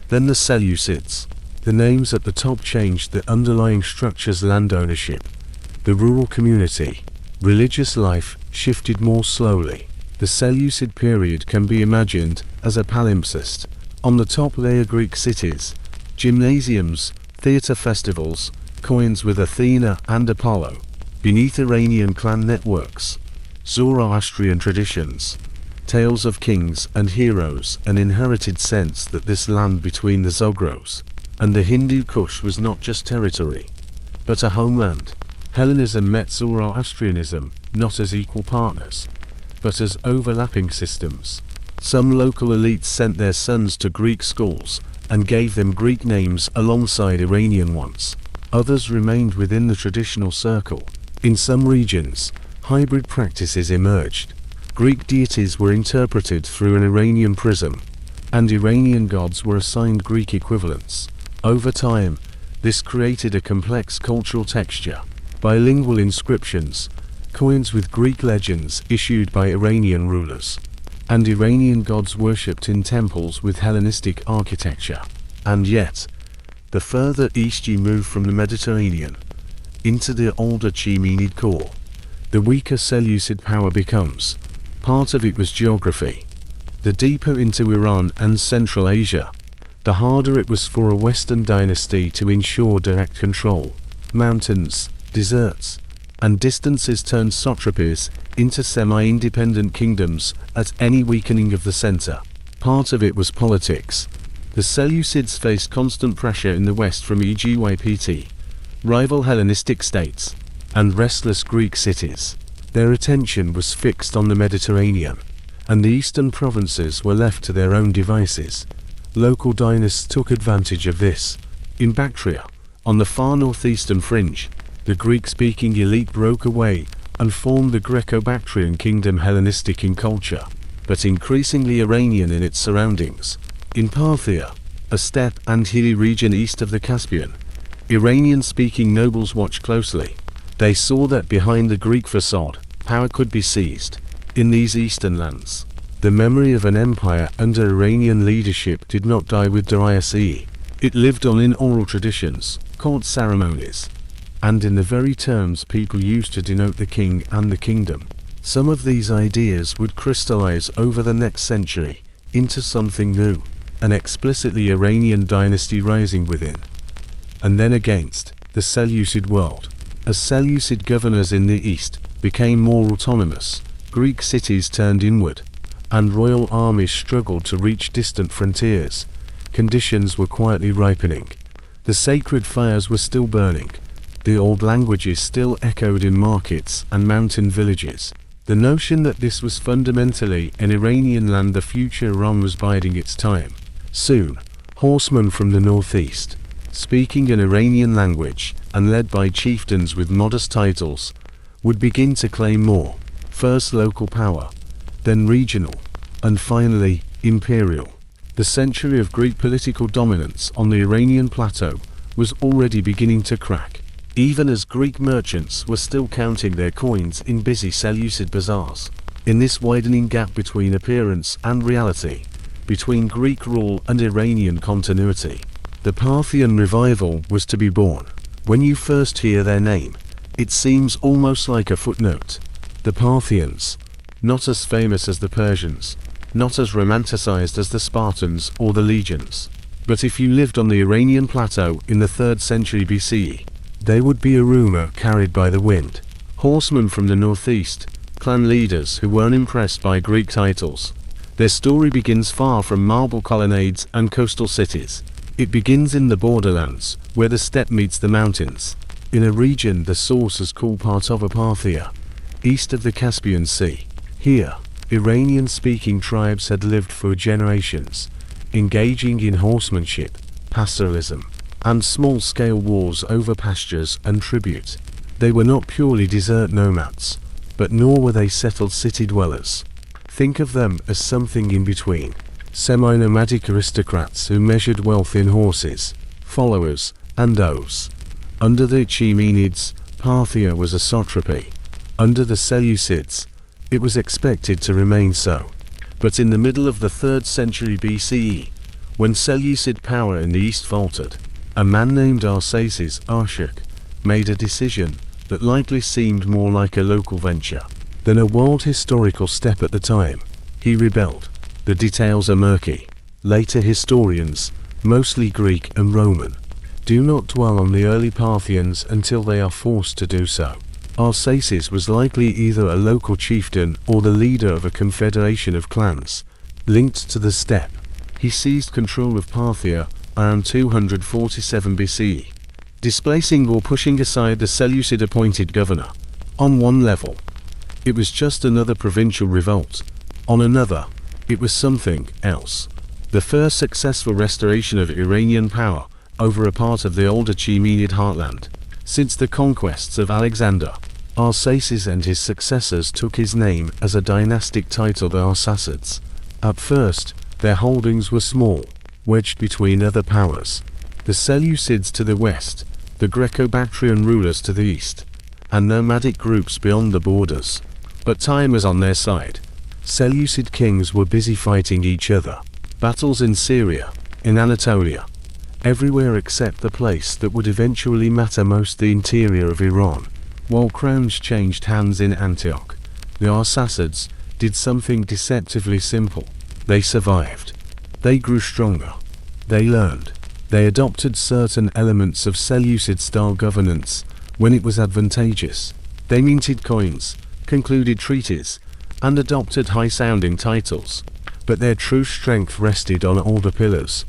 then the Seleucids. The names at the top changed the underlying structures. Land ownership, the rural community, religious life shifted more slowly. The Seleucid period can be imagined as a palimpsest. On the top layer Greek cities, gymnasiums, theatre festivals, coins with Athena and Apollo. Beneath Iranian clan networks, Zoroastrian traditions, tales of kings and heroes, an inherited sense that this land between the Zagros and the Hindu Kush was not just territory, but a homeland. Hellenism met Zoroastrianism not as equal partners, but as overlapping systems. Some local elites sent their sons to Greek schools and gave them Greek names alongside Iranian ones. Others remained within the traditional circle. In some regions, hybrid practices emerged. Greek deities were interpreted through an Iranian prism, and Iranian gods were assigned Greek equivalents. Over time, this created a complex cultural texture. Bilingual inscriptions, coins with Greek legends issued by Iranian rulers, and Iranian gods worshipped in temples with Hellenistic architecture. And yet, the further east you move from the Mediterranean, into the older Achaemenid core, the weaker Seleucid power becomes. Part of it was geography. The deeper into Iran and Central Asia, the harder it was for a Western dynasty to ensure direct control. Mountains, deserts, and distances turned satrapies into semi-independent kingdoms at any weakening of the center. Part of it was politics. The Seleucids faced constant pressure in the west from Egypt, rival Hellenistic states, and restless Greek cities. Their attention was fixed on the Mediterranean, and the eastern provinces were left to their own devices. Local dynasts took advantage of this. In Bactria, on the far northeastern fringe, the Greek-speaking elite broke away and formed the Greco-Bactrian kingdom, Hellenistic in culture, but increasingly Iranian in its surroundings. In Parthia, a steppe and hilly region east of the Caspian, Iranian-speaking nobles watched closely. They saw that behind the Greek facade, power could be seized. In these eastern lands, the memory of an empire under Iranian leadership did not die with Darius I. It lived on in oral traditions, court ceremonies, and in the very terms people used to denote the king and the kingdom. Some of these ideas would crystallize over the next century into something new, an explicitly Iranian dynasty rising within and then against the Seleucid world. As Seleucid governors in the east, became more autonomous, Greek cities turned inward, and royal armies struggled to reach distant frontiers, conditions were quietly ripening. The sacred fires were still burning. The old languages still echoed in markets and mountain villages. The notion that this was fundamentally an Iranian land, the future Iran, was biding its time. Soon, horsemen from the northeast, speaking an Iranian language and led by chieftains with modest titles, would begin to claim more, first local power, then regional, and finally imperial. The century of Greek political dominance on the Iranian plateau was already beginning to crack, even as Greek merchants were still counting their coins in busy Seleucid bazaars. In this widening gap between appearance and reality, between Greek rule and Iranian continuity, the Parthian revival was to be born. When you first hear their name, it seems almost like a footnote. The Parthians, not as famous as the Persians, not as romanticized as the Spartans or the legions. But if you lived on the Iranian plateau in the 3rd century BCE, they would be a rumor carried by the wind. Horsemen from the northeast, clan leaders who weren't impressed by Greek titles. Their story begins far from marble colonnades and coastal cities. It begins in the borderlands, where the steppe meets the mountains, in a region the sources call part of Parthia, east of the Caspian Sea. Here, Iranian-speaking tribes had lived for generations, engaging in horsemanship, pastoralism, and small-scale wars over pastures and tribute. They were not purely desert nomads, but nor were they settled city dwellers. Think of them as something in between, semi-nomadic aristocrats who measured wealth in horses, followers, and oaths. Under the Achaemenids, Parthia was a satrapy. Under the Seleucids, it was expected to remain so. But in the middle of the 3rd century BCE, when Seleucid power in the east faltered, a man named Arsaces Arshak made a decision that likely seemed more like a local venture than a world historical step at the time. He rebelled. The details are murky. Later historians, mostly Greek and Roman, do not dwell on the early Parthians until they are forced to do so. Arsaces was likely either a local chieftain or the leader of a confederation of clans linked to the steppe. He seized control of Parthia around 247 BCE, displacing or pushing aside the Seleucid-appointed governor. On one level, it was just another provincial revolt. On another, it was something else. The first successful restoration of Iranian power over a part of the old Achaemenid heartland. Since the conquests of Alexander, Arsaces and his successors took his name as a dynastic title, the Arsacids. At first, their holdings were small, wedged between other powers. The Seleucids to the west, the Greco-Bactrian rulers to the east, and nomadic groups beyond the borders. But time was on their side. Seleucid kings were busy fighting each other. Battles in Syria, in Anatolia, everywhere except the place that would eventually matter most, the interior of Iran. While crowns changed hands in Antioch, the Arsacids did something deceptively simple. They survived. They grew stronger. They learned. They adopted certain elements of Seleucid-style governance when it was advantageous. They minted coins, concluded treaties, and adopted high-sounding titles. But their true strength rested on older pillars: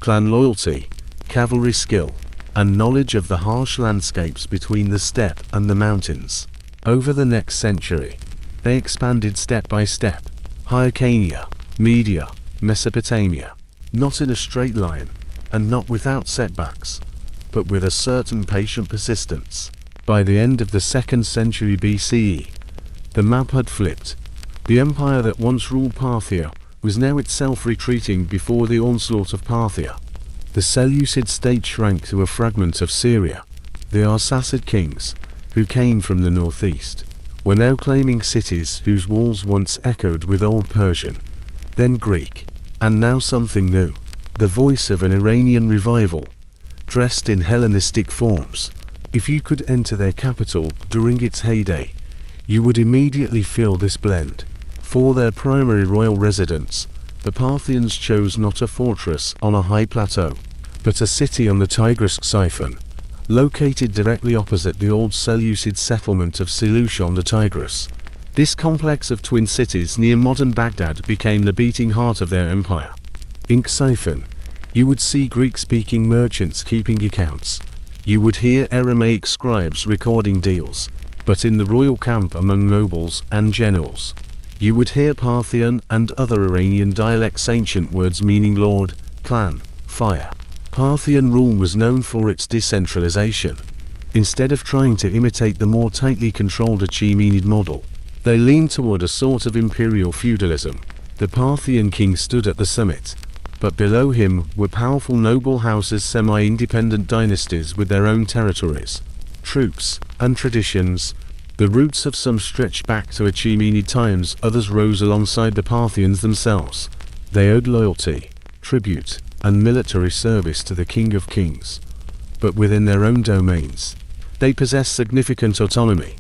clan loyalty, cavalry skill, and knowledge of the harsh landscapes between the steppe and the mountains. Over the next century, they expanded step by step. Hyrcania, Media, Mesopotamia, not in a straight line, and not without setbacks, but with a certain patient persistence. By the end of the 2nd century BCE, the map had flipped. The empire that once ruled Parthia was now itself retreating before the onslaught of Parthia. The Seleucid state shrank to a fragment of Syria. The Arsacid kings, who came from the northeast, were now claiming cities whose walls once echoed with Old Persian, then Greek, and now something new, the voice of an Iranian revival, dressed in Hellenistic forms. If you could enter their capital during its heyday, you would immediately feel this blend. For their primary royal residence, the Parthians chose not a fortress on a high plateau, but a city on the Tigris Siphon, located directly opposite the old Seleucid settlement of Seleucia on the Tigris. This complex of twin cities near modern Baghdad became the beating heart of their empire. In Ctesiphon, you would see Greek-speaking merchants keeping accounts. You would hear Aramaic scribes recording deals. But in the royal camp among nobles and generals, you would hear Parthian and other Iranian dialects, ancient words meaning lord, clan, fire. Parthian rule was known for its decentralization. Instead of trying to imitate the more tightly controlled Achaemenid model, they leaned toward a sort of imperial feudalism. The Parthian king stood at the summit, but below him were powerful noble houses, semi-independent dynasties with their own territories, troops, and traditions. The roots of some stretched back to Achaemenid times, others rose alongside the Parthians themselves. They owed loyalty, tribute, and military service to the King of Kings. But within their own domains, they possessed significant autonomy.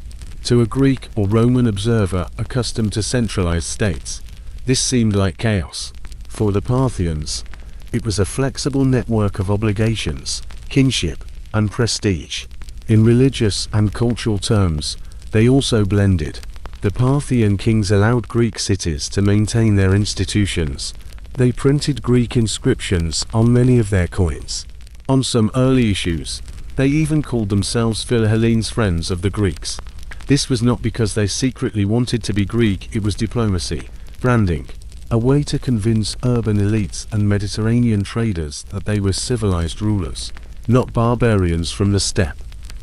To a Greek or Roman observer accustomed to centralized states, this seemed like chaos. For the Parthians, it was a flexible network of obligations, kinship, and prestige. In religious and cultural terms, they also blended. The Parthian kings allowed Greek cities to maintain their institutions. They printed Greek inscriptions on many of their coins. On some early issues, they even called themselves Philhellenes, friends of the Greeks. This was not because they secretly wanted to be Greek, it was diplomacy, branding, a way to convince urban elites and Mediterranean traders that they were civilized rulers, not barbarians from the steppe.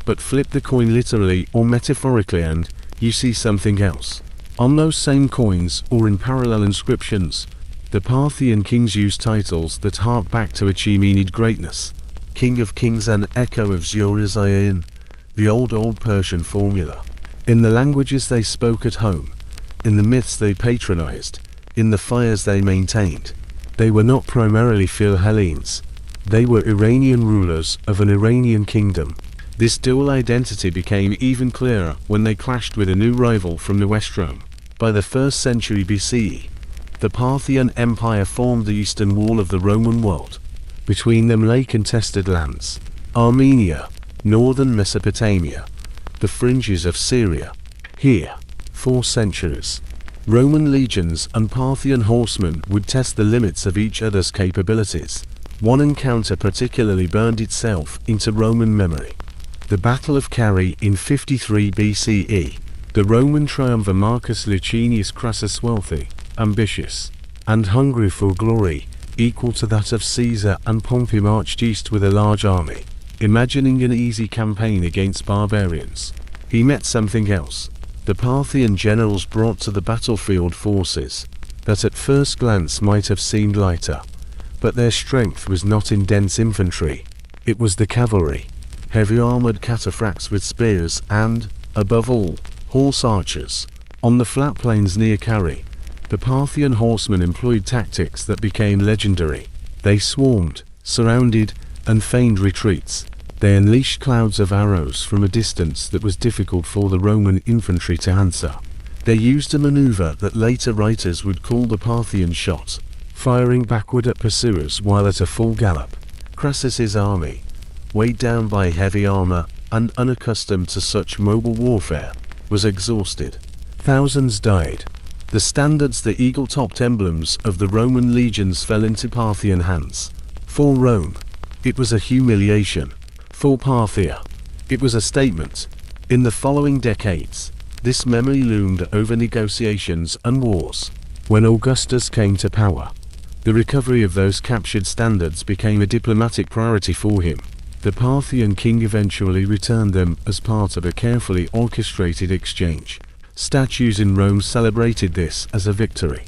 But flip the coin literally or metaphorically and you see something else. On those same coins, or in parallel inscriptions, the Parthian kings used titles that hark back to Achaemenid greatness. King of Kings, an echo of Zoroastrian, the old Persian formula. In the languages they spoke at home, in the myths they patronized, in the fires they maintained, they were not primarily Philhellenes. They were Iranian rulers of an Iranian kingdom. This dual identity became even clearer when they clashed with a new rival from the West, Rome. By the 1st century BCE, the Parthian Empire formed the eastern wall of the Roman world. Between them lay contested lands: Armenia, northern Mesopotamia, the fringes of Syria. Here, for centuries, Roman legions and Parthian horsemen would test the limits of each other's capabilities. One encounter particularly burned itself into Roman memory. The Battle of Carrhae in 53 BCE. The Roman triumvir Marcus Licinius Crassus, wealthy, ambitious, and hungry for glory, equal to that of Caesar and Pompey, marched east with a large army, imagining an easy campaign against barbarians. He met something else. The Parthian generals brought to the battlefield forces that at first glance might have seemed lighter, but their strength was not in dense infantry. It was the cavalry, heavy armored cataphracts with spears and, above all, horse archers. On the flat plains near Carrhae, the Parthian horsemen employed tactics that became legendary. They swarmed, surrounded, and feigned retreats. They unleashed clouds of arrows from a distance that was difficult for the Roman infantry to answer. They used a maneuver that later writers would call the Parthian shot, firing backward at pursuers while at a full gallop. Crassus's army, weighed down by heavy armor and unaccustomed to such mobile warfare, was exhausted. Thousands died. The standards, the eagle-topped emblems of the Roman legions, fell into Parthian hands. For Rome, it was a humiliation. For Parthia, it was a statement. In the following decades, this memory loomed over negotiations and wars. When Augustus came to power, the recovery of those captured standards became a diplomatic priority for him. The Parthian king eventually returned them as part of a carefully orchestrated exchange. Statues in Rome celebrated this as a victory.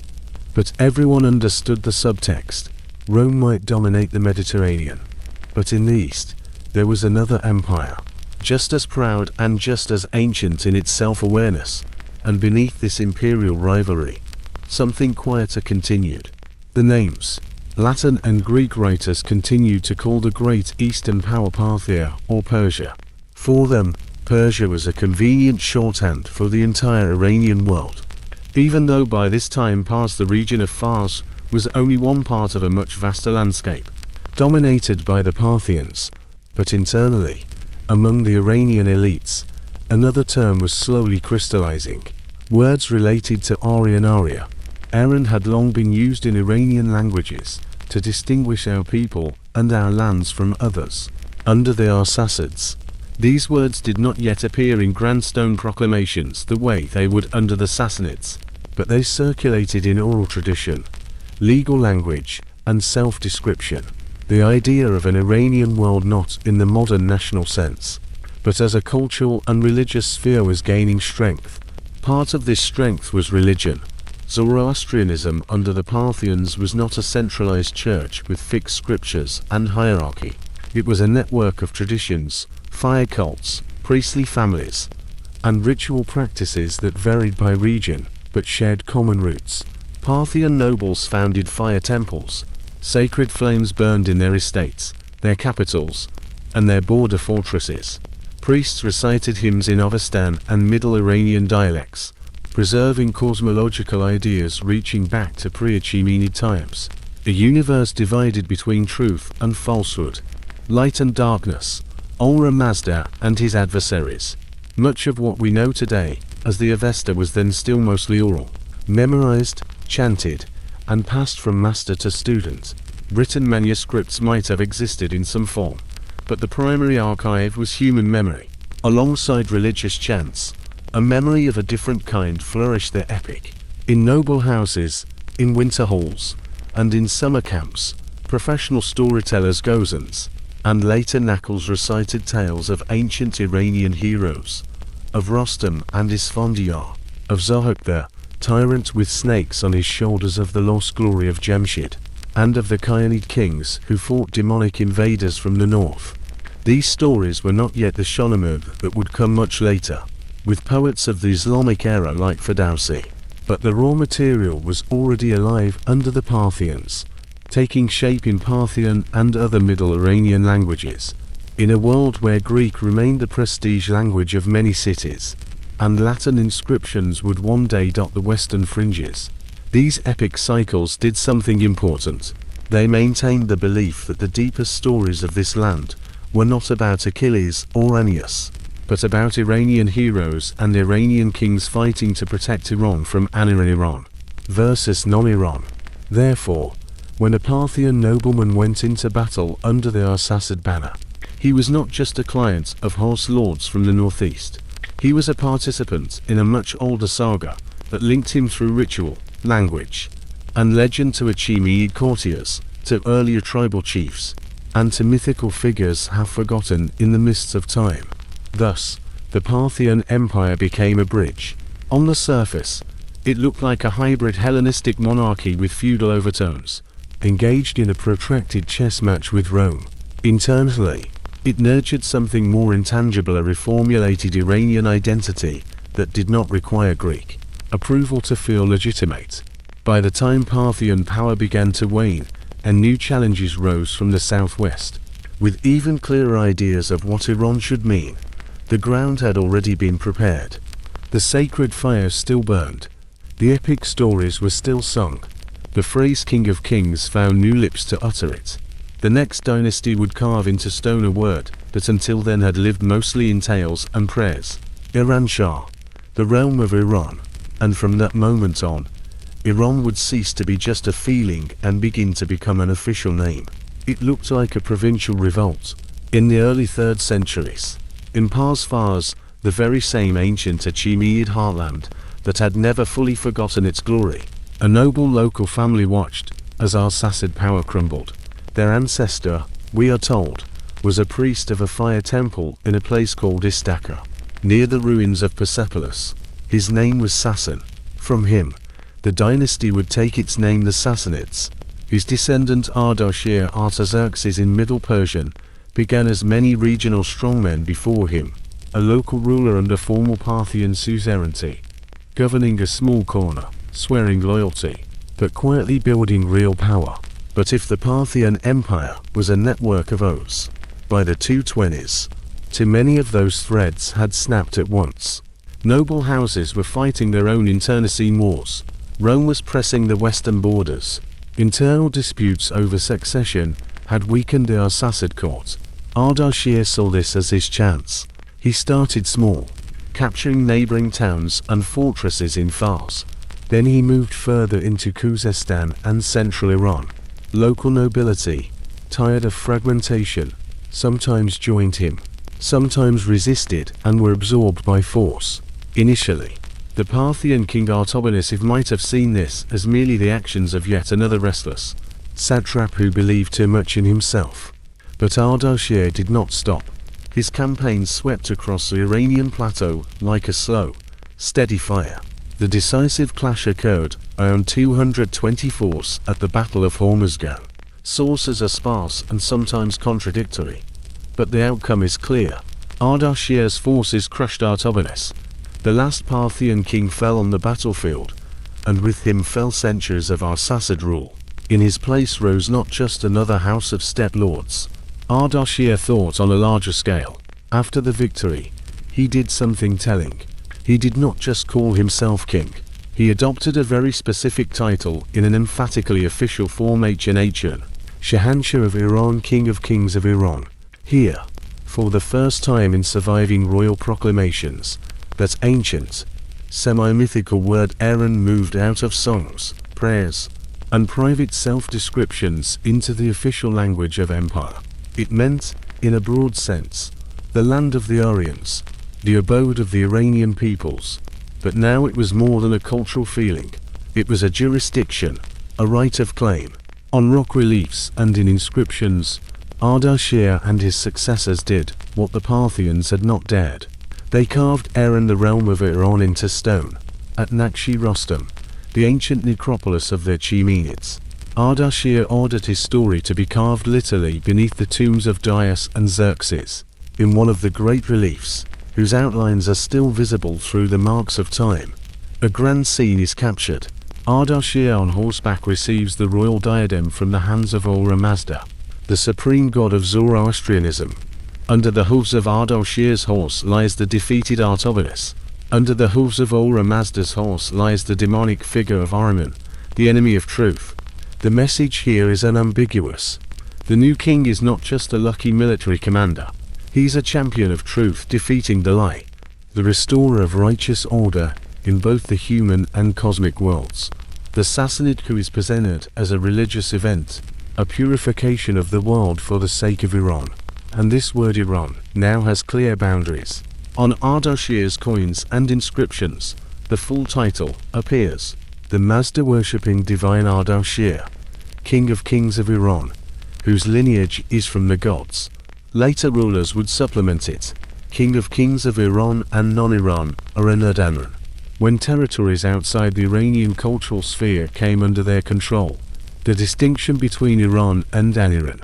But everyone understood the subtext. Rome might dominate the Mediterranean, but in the east, there was another empire, just as proud and just as ancient in its self-awareness. And beneath this imperial rivalry, something quieter continued. The names, Latin and Greek writers continued to call the great eastern power Parthia or Persia. For them, Persia was a convenient shorthand for the entire Iranian world. Even though by this time past the region of Fars was only one part of a much vaster landscape, dominated by the Parthians. But internally, Among the Iranian elites, another term was slowly crystallizing. Words related to Aryan Arya, Eran had long been used in Iranian languages to distinguish our people and our lands from others. Under the Arsacids, these words did not yet appear in grand stone proclamations the way they would under the Sassanids, but they circulated in oral tradition, legal language, and self-description. The idea of an Iranian world not in the modern national sense, but as a cultural and religious sphere was gaining strength. Part of this strength was religion. Zoroastrianism under the Parthians was not a centralized church with fixed scriptures and hierarchy. It was a network of traditions, fire cults, priestly families, and ritual practices that varied by region, but shared common roots. Parthian nobles founded fire temples. Sacred flames burned in their estates, their capitals, and their border fortresses. Priests recited hymns in Avestan and Middle Iranian dialects, preserving cosmological ideas reaching back to pre-Achaemenid times. A universe divided between truth and falsehood, light and darkness, Ahura Mazda and his adversaries. Much of what we know today as the Avesta was then still mostly oral, memorized, chanted, and passed from master to student. Written manuscripts might have existed in some form, but the primary archive was human memory. Alongside religious chants, a memory of a different kind flourished their epic. In noble houses, in winter halls, and in summer camps, professional storytellers Gozans, and later Knuckles recited tales of ancient Iranian heroes, of Rostam and Isfandiar, of Zahuk the tyrant with snakes on his shoulders, of the lost glory of Jamshid, and of the Khayanid kings who fought demonic invaders from the north. These stories were not yet the Shahnameh that would come much later, with poets of the Islamic era like Ferdowsi, but the raw material was already alive under the Parthians, taking shape in Parthian and other Middle Iranian languages. In a world where Greek remained the prestige language of many cities, and Latin inscriptions would one day dot the western fringes, these epic cycles did something important. They maintained the belief that the deepest stories of this land were not about Achilles or Aeneas, but about Iranian heroes and Iranian kings fighting to protect Iran from Iran versus non-Iran. Therefore, when a Parthian nobleman went into battle under the Arsacid banner, he was not just a client of horse lords from the northeast. He was a participant in a much older saga that linked him through ritual, language, and legend to Achaemenid courtiers, to earlier tribal chiefs, and to mythical figures half forgotten in the mists of time. Thus, the Parthian Empire became a bridge. On the surface, it looked like a hybrid Hellenistic monarchy with feudal overtones, engaged in a protracted chess match with Rome. Internally, it nurtured something more intangible, a reformulated Iranian identity that did not require Greek approval to feel legitimate. By the time Parthian power began to wane, and new challenges rose from the southwest, with even clearer ideas of what Iran should mean, the ground had already been prepared. The sacred fires still burned. The epic stories were still sung. The phrase King of Kings found new lips to utter it. The next dynasty would carve into stone a word that until then had lived mostly in tales and prayers. Iran Shah, the realm of Iran. And from that moment on, Iran would cease to be just a feeling and begin to become an official name. It looked like a provincial revolt. In the early 3rd centuries, in Fars, the very same ancient Achaemenid heartland that had never fully forgotten its glory, a noble local family watched as Arsacid power crumbled. Their ancestor, we are told, was a priest of a fire temple in a place called Istaka, near the ruins of Persepolis. His name was Sassan. From him, the dynasty would take its name, the Sassanids. His descendant Ardashir Artaxerxes in Middle Persian began as many regional strongmen before him, a local ruler under formal Parthian suzerainty, governing a small corner, swearing loyalty, but quietly building real power. But if the Parthian Empire was a network of oaths, by the 220s, too many of those threads had snapped at once. Noble houses were fighting their own internecine wars. Rome was pressing the western borders. Internal disputes over succession had weakened the Arsacid court. Ardashir saw this as his chance. He started small, capturing neighboring towns and fortresses in Fars. Then he moved further into Khuzestan and central Iran. Local nobility, tired of fragmentation, sometimes joined him, sometimes resisted and were absorbed by force. Initially, the Parthian king Artabanus might have seen this as merely the actions of yet another restless satrap who believed too much in himself. But Ardashir did not stop. His campaigns swept across the Iranian plateau like a slow, steady fire. The decisive clash occurred around 224 at the Battle of Hormuzgan. Sources are sparse and sometimes contradictory, but the outcome is clear. Ardashir's forces crushed Artabanus. The last Parthian king fell on the battlefield, and with him fell centuries of Arsacid rule. In his place rose not just another house of steppe lords. Ardashir thought on a larger scale. After the victory, he did something telling. He did not just call himself king. He adopted a very specific title in an emphatically official form: Ancient Shahanshah of Iran, King of Kings of Iran. Here, for the first time in surviving royal proclamations, that ancient, semi-mythical word Eran moved out of songs, prayers, and private self-descriptions into the official language of empire. It meant, in a broad sense, the land of the Aryans, the abode of the Iranian peoples. But now it was more than a cultural feeling. It was a jurisdiction, a right of claim. On rock reliefs and in inscriptions, Ardashir and his successors did what the Parthians had not dared. They carved Eran, the realm of Iran, into stone. At Nakshi-Rostam, the ancient necropolis of the Achaemenids, Ardashir ordered his story to be carved literally beneath the tombs of Darius and Xerxes. In one of the great reliefs, whose outlines are still visible through the marks of time, a grand scene is captured. Ardashir on horseback receives the royal diadem from the hands of Ahura Mazda, the supreme god of Zoroastrianism. Under the hooves of Ardashir's horse lies the defeated Artabanus. Under the hooves of Ahura Mazda's horse lies the demonic figure of Ahriman, the enemy of truth. The message here is unambiguous. The new king is not just a lucky military commander. He's a champion of truth, defeating the lie, the restorer of righteous order in both the human and cosmic worlds. The Sassanid coup is presented as a religious event, a purification of the world for the sake of Iran. And this word Iran now has clear boundaries. On Ardashir's coins and inscriptions, the full title appears: the Mazda-worshipping divine Ardashir, King of Kings of Iran, whose lineage is from the gods. Later rulers would supplement it: King of Kings of Iran and non-Iran, Aran. When territories outside the Iranian cultural sphere came under their control, the distinction between Iran and Iran,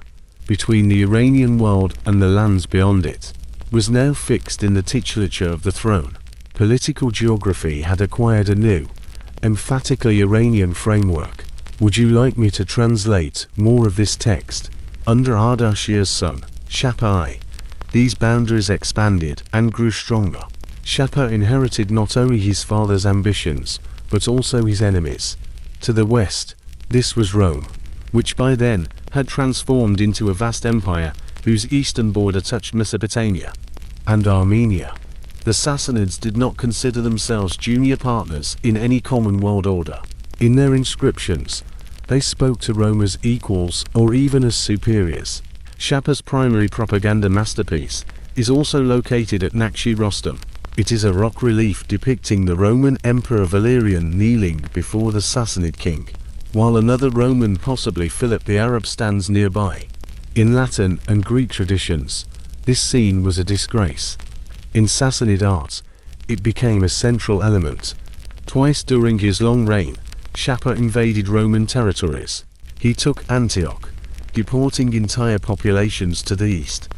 between the Iranian world and the lands beyond it, was now fixed in the titulature of the throne. Political geography had acquired a new, emphatically Iranian framework. Would you like me to translate more of this text? Under Ardashir's son, Shah, these boundaries expanded and grew stronger. Shah inherited not only his father's ambitions, but also his enemies. To the west, this was Rome, which by then had transformed into a vast empire whose eastern border touched Mesopotamia and Armenia. The Sassanids did not consider themselves junior partners in any common world order. In their inscriptions, they spoke to Rome as equals or even as superiors. Shah's primary propaganda masterpiece is also located at Nakshi-Rostam. It is a rock relief depicting the Roman Emperor Valerian kneeling before the Sassanid king, while another Roman, possibly Philip the Arab, stands nearby. In Latin and Greek traditions, this scene was a disgrace. In Sassanid art, it became a central element. Twice during his long reign, Shah invaded Roman territories. He took Antioch, deporting entire populations to the east,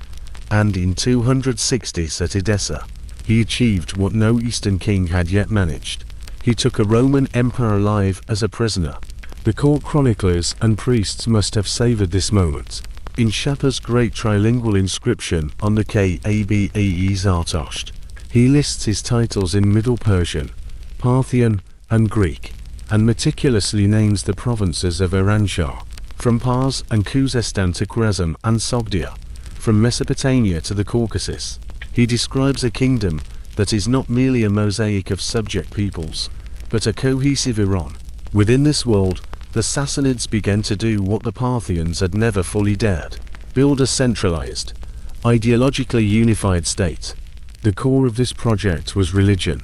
and in 260 at Edessa, he achieved what no Eastern king had yet managed. He took a Roman emperor alive as a prisoner. The court chroniclers and priests must have savored this moment. In Shah's great trilingual inscription on the Kabe Zartosht, he lists his titles in Middle Persian, Parthian, and Greek, and meticulously names the provinces of Iran, from Pars and Khuzestan to Khwarezm and Sogdia, from Mesopotamia to the Caucasus. He describes a kingdom that is not merely a mosaic of subject peoples, but a cohesive Iran. Within this world, the Sassanids began to do what the Parthians had never fully dared: build a centralized, ideologically unified state. The core of this project was religion.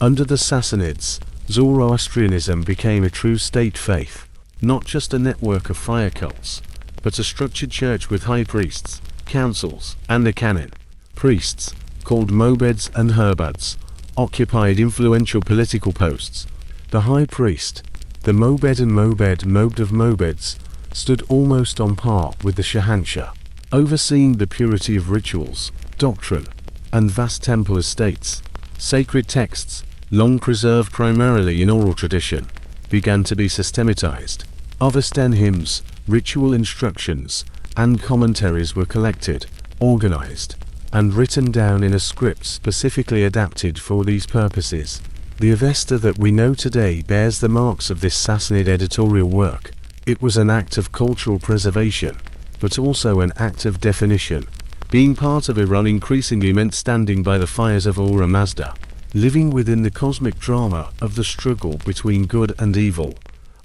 Under the Sassanids, Zoroastrianism became a true state faith, not just a network of fire cults, but a structured church with high priests, councils, and a canon. Priests, called Mobeds and Herbads, occupied influential political posts. The high priest, the Mobed and Mobed of Mobeds, stood almost on par with the Shahanshah, overseeing the purity of rituals, doctrine, and vast temple estates. Sacred texts, long preserved primarily in oral tradition, began to be systematized. Avestan hymns, ritual instructions, and commentaries were collected, organized, and written down in a script specifically adapted for these purposes. The Avesta that we know today bears the marks of this Sassanid editorial work. It was an act of cultural preservation, but also an act of definition. Being part of Iran increasingly meant standing by the fires of Ahura Mazda, living within the cosmic drama of the struggle between good and evil,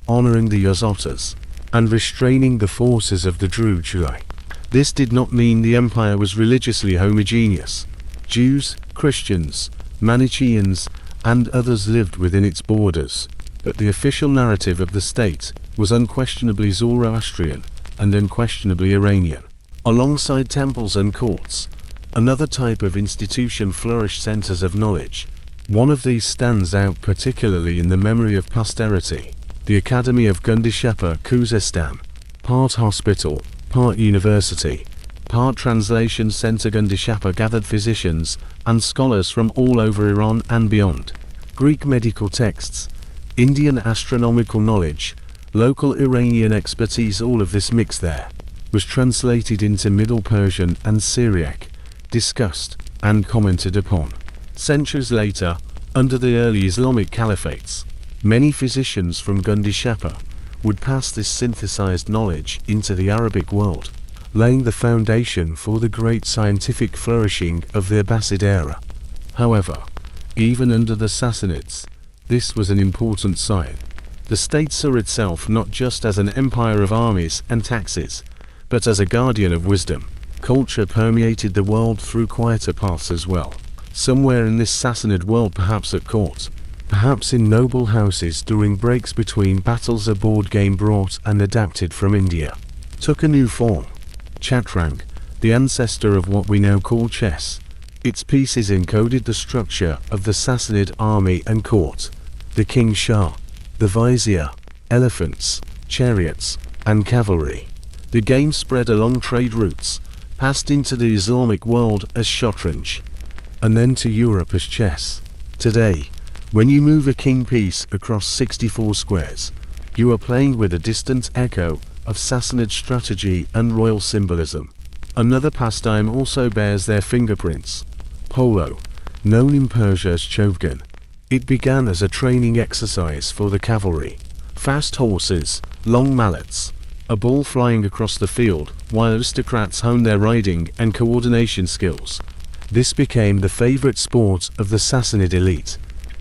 honoring the Yazotas, and restraining the forces of the Druzhai. This did not mean the empire was religiously homogeneous. Jews, Christians, Manichaeans, and others lived within its borders, but the official narrative of the state was unquestionably Zoroastrian and unquestionably Iranian. Alongside temples and courts, another type of institution flourished: centers of knowledge. One of these stands out particularly in the memory of posterity: the Academy of Gundishapa Khuzestan, part hospital, part university, part translation center. Gundishapa gathered physicians and scholars from all over Iran and beyond. Greek medical texts, Indian astronomical knowledge, local Iranian expertise, all of this mix there was translated into Middle Persian and Syriac, discussed and commented upon. Centuries later, under the early Islamic caliphates, many physicians from Gundishapa would pass this synthesized knowledge into the Arabic world, laying the foundation for the great scientific flourishing of the Abbasid era. However, even under the Sassanids, this was an important sign. The state saw itself not just as an empire of armies and taxes, but as a guardian of wisdom. Culture permeated the world through quieter paths as well. Somewhere in this Sassanid world, perhaps at court, perhaps in noble houses during breaks between battles, a board game brought and adapted from India took a new form. Chaturang, the ancestor of what we now call chess. Its pieces encoded the structure of the Sassanid army and court: the King Shah, the Vizier, elephants, chariots, and cavalry. The game spread along trade routes, passed into the Islamic world as shatranj, and then to Europe as chess. Today, when you move a king piece across 64 squares, you are playing with a distant echo of Sassanid strategy and royal symbolism. Another pastime also bears their fingerprints: polo, known in Persia as chovgan. It began as a training exercise for the cavalry. Fast horses, long mallets, a ball flying across the field, while aristocrats honed their riding and coordination skills. This became the favorite sport of the Sassanid elite,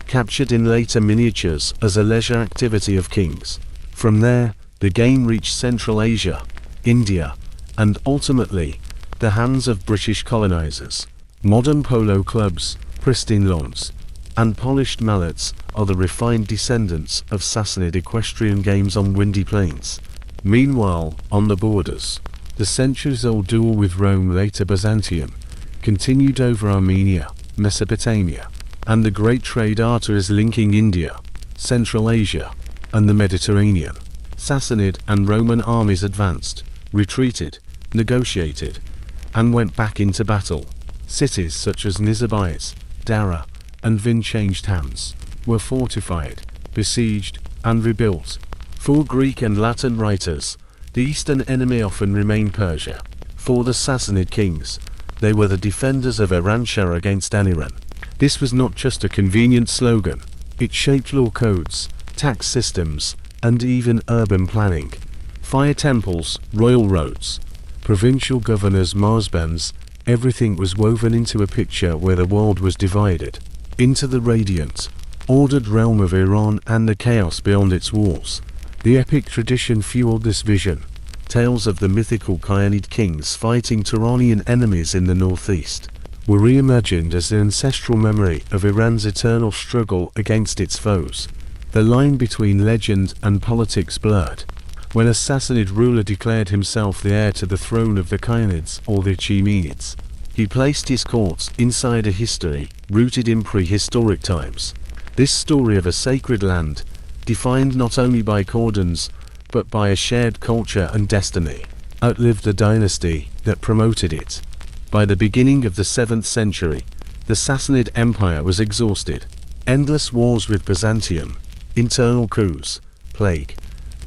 captured in later miniatures as a leisure activity of kings. From there, the game reached Central Asia, India, and ultimately, the hands of British colonizers. Modern polo clubs, pristine lawns, and polished mallets are the refined descendants of Sassanid equestrian games on windy plains. Meanwhile, on the borders, the centuries-old duel with Rome, later Byzantium, continued over Armenia, Mesopotamia, and the great trade arteries linking India, Central Asia, and the Mediterranean. Sassanid and Roman armies advanced, retreated, negotiated, and went back into battle. Cities such as Nisibis, Dara, and Vin changed hands, were fortified, besieged, and rebuilt. For Greek and Latin writers, the eastern enemy often remained Persia. For the Sassanid kings, they were the defenders of Eran against Eran. This was not just a convenient slogan, it shaped law codes, tax systems, and even urban planning. Fire temples, royal roads, provincial governors, marsbans, everything was woven into a picture where the world was divided into the radiant, ordered realm of Iran and the chaos beyond its walls. The epic tradition fueled this vision. Tales of the mythical Khayanid kings fighting Turanian enemies in the northeast were reimagined as the ancestral memory of Iran's eternal struggle against its foes. The line between legend and politics blurred when a Sassanid ruler declared himself the heir to the throne of the Khayanids or the Achaemenids. He placed his courts inside a history rooted in prehistoric times. This story of a sacred land, defined not only by cordons but by a shared culture and destiny, outlived the dynasty that promoted it. By the beginning of the 7th century, the Sassanid Empire was exhausted. Endless wars with Byzantium, internal coups, plague,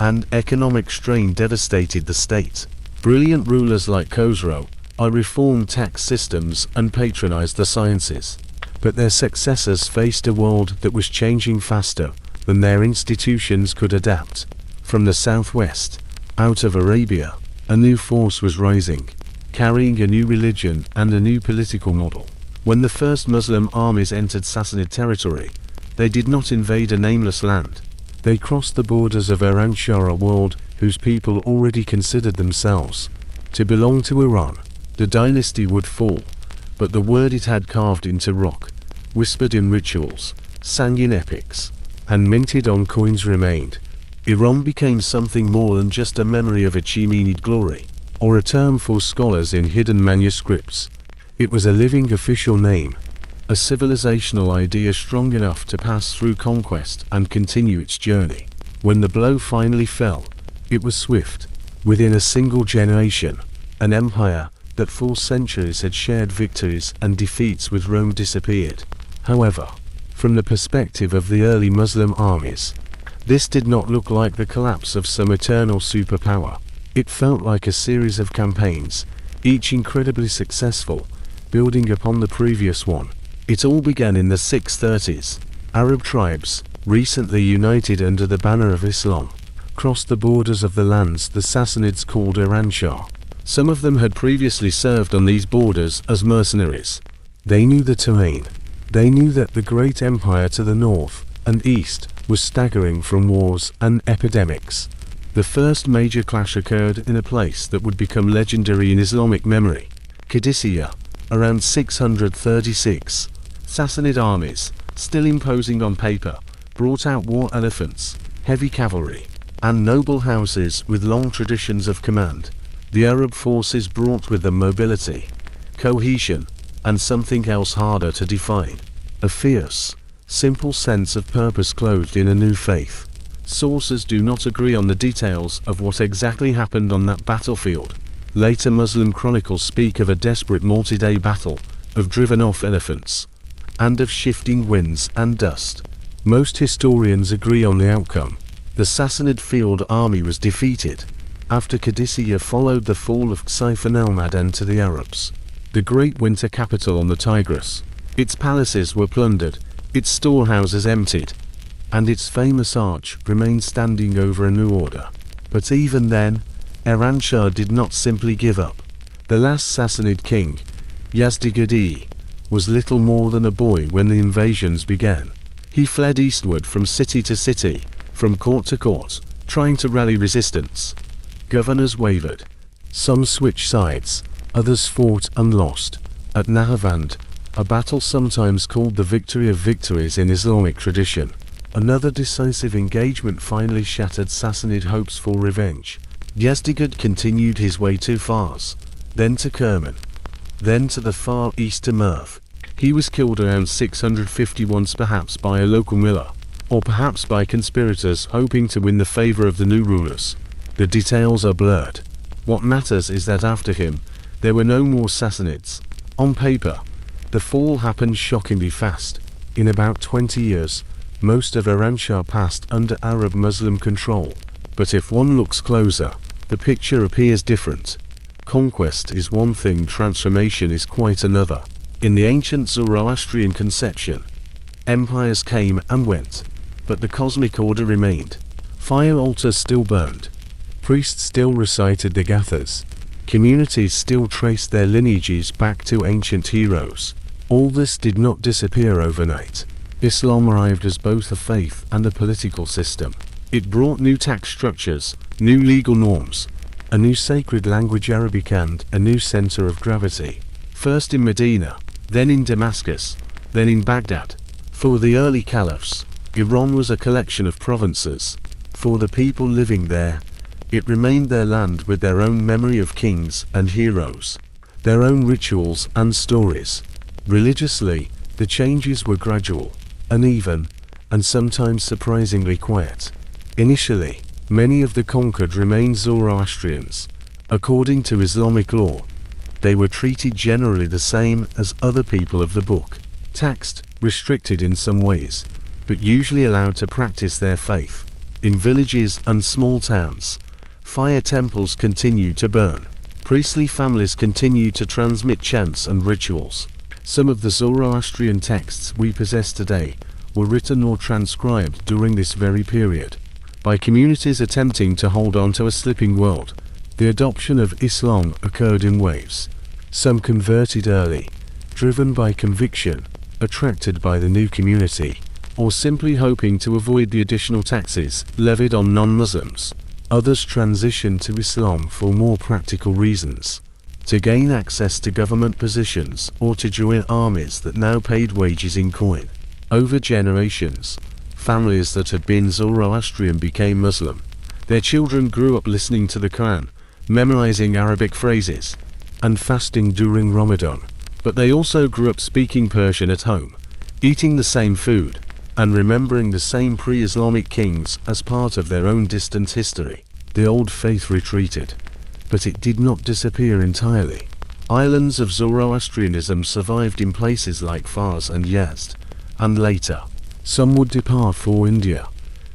and economic strain devastated the state. Brilliant rulers like Khosrow reformed tax systems and patronized the sciences, but their successors faced a world that was changing faster than their institutions could adapt. From the southwest, out of Arabia, a new force was rising, carrying a new religion and a new political model. When the first Muslim armies entered Sassanid territory, they did not invade a nameless land. They crossed the borders of Eran, a world whose people already considered themselves to belong to Iran. The dynasty would fall, but the word it had carved into rock, whispered in rituals, sang in epics, and minted on coins remained. Iran became something more than just a memory of Achaemenid glory, or a term for scholars in hidden manuscripts. It was a living official name, a civilizational idea strong enough to pass through conquest and continue its journey. When the blow finally fell, it was swift. Within a single generation, an empire that for centuries had shared victories and defeats with Rome disappeared. However, from the perspective of the early Muslim armies, this did not look like the collapse of some eternal superpower. It felt like a series of campaigns, each incredibly successful, building upon the previous one. It all began in the 630s. Arab tribes, recently united under the banner of Islam, crossed the borders of the lands the Sassanids called Iran. Some of them had previously served on these borders as mercenaries. They knew the terrain. They knew that the great empire to the north and east was staggering from wars and epidemics. The first major clash occurred in a place that would become legendary in Islamic memory, Qadisiyah, around 636. Sassanid armies, still imposing on paper, brought out war elephants, heavy cavalry, and noble houses with long traditions of command. The Arab forces brought with them mobility, cohesion, and something else harder to define: a fierce, simple sense of purpose clothed in a new faith. Sources do not agree on the details of what exactly happened on that battlefield. Later Muslim chronicles speak of a desperate multi-day battle, of driven-off elephants, and of shifting winds and dust. Most historians agree on the outcome. The Sassanid field army was defeated. After Qadisiyah followed the fall of Xiphon el-Madan to the Arabs, the great winter capital on the Tigris. Its palaces were plundered, its storehouses emptied, and its famous arch remained standing over a new order. But even then, Eran Shah did not simply give up. The last Sassanid king, Yazdigerd, was little more than a boy when the invasions began. He fled eastward from city to city, from court to court, trying to rally resistance. Governors wavered. Some switched sides, others fought and lost. At Nahavand, a battle sometimes called the victory of victories in Islamic tradition, another decisive engagement finally shattered Sassanid hopes for revenge. Yazdigerd continued his way to Fars, then to Kerman, then to the far east to Merv. He was killed around 651, perhaps by a local miller, or perhaps by conspirators hoping to win the favor of the new rulers. The details are blurred. What matters is that after him, there were no more Sassanids. On paper, the fall happened shockingly fast. In about 20 years, most of Eran passed under Arab-Muslim control. But if one looks closer, the picture appears different. Conquest is one thing, transformation is quite another. In the ancient Zoroastrian conception, empires came and went, but the cosmic order remained. Fire altars still burned. Priests still recited the Gathas. Communities still traced their lineages back to ancient heroes. All this did not disappear overnight. Islam arrived as both a faith and a political system. It brought new tax structures, new legal norms, a new sacred language Arabic, and a new center of gravity. First in Medina, then in Damascus, then in Baghdad. For the early caliphs, Iran was a collection of provinces. For the people living there, it remained their land with their own memory of kings and heroes, their own rituals and stories. Religiously, the changes were gradual, uneven, and sometimes surprisingly quiet. Initially, many of the conquered remained Zoroastrians. According to Islamic law, they were treated generally the same as other people of the book, taxed, restricted in some ways, but usually allowed to practice their faith. In villages and small towns, fire temples continued to burn. Priestly families continued to transmit chants and rituals. Some of the Zoroastrian texts we possess today were written or transcribed during this very period. By communities attempting to hold on to a slipping world, the adoption of Islam occurred in waves. Some converted early, driven by conviction, attracted by the new community, or simply hoping to avoid the additional taxes levied on non-Muslims. Others transitioned to Islam for more practical reasons, to gain access to government positions or to join armies that now paid wages in coin. Over generations, families that had been Zoroastrian became Muslim. Their children grew up listening to the Quran, memorizing Arabic phrases, and fasting during Ramadan. But they also grew up speaking Persian at home, eating the same food, and remembering the same pre-Islamic kings as part of their own distant history. The old faith retreated, but it did not disappear entirely. Islands of Zoroastrianism survived in places like Fars and Yazd, and later, some would depart for India,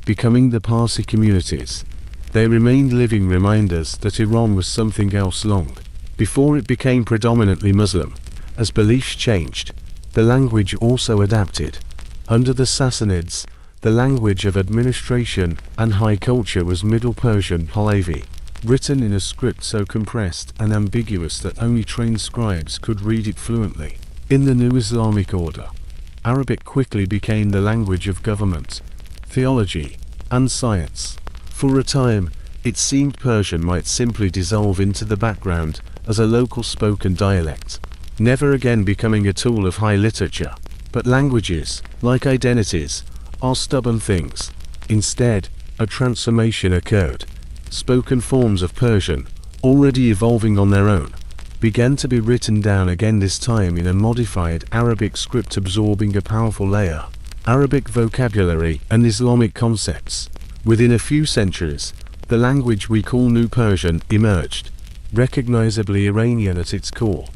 becoming the Parsi communities. They remained living reminders that Iran was something else long before it became predominantly Muslim. As beliefs changed, the language also adapted. Under the Sassanids, the language of administration and high culture was Middle Persian Pahlavi, written in a script so compressed and ambiguous that only trained scribes could read it fluently. In the new Islamic order, Arabic quickly became the language of government, theology, and science. For a time, it seemed Persian might simply dissolve into the background as a local spoken dialect, never again becoming a tool of high literature. But languages, like identities, are stubborn things. Instead, a transformation occurred. Spoken forms of Persian, already evolving on their own, began to be written down again, this time in a modified Arabic script absorbing a powerful layer, Arabic vocabulary and Islamic concepts. Within a few centuries, the language we call New Persian emerged, recognizably Iranian at its core,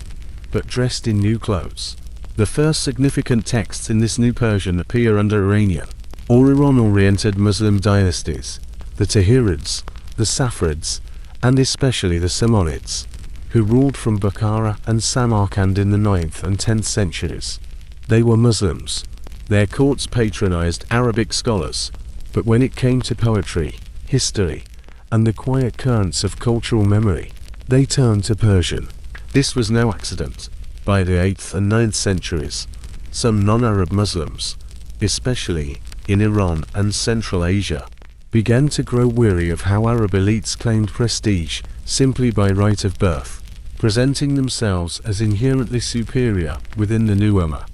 but dressed in new clothes. The first significant texts in this New Persian appear under Iranian or Iran-oriented Muslim dynasties, the Tahirids, the Saffarids, and especially the Samanids, who ruled from Bukhara and Samarkand in the 9th and 10th centuries. They were Muslims. Their courts patronized Arabic scholars, but when it came to poetry, history, and the quiet currents of cultural memory, they turned to Persian. This was no accident. By the 8th and 9th centuries, some non-Arab Muslims, especially in Iran and Central Asia, began to grow weary of how Arab elites claimed prestige simply by right of birth, presenting themselves as inherently superior within the new Ummah.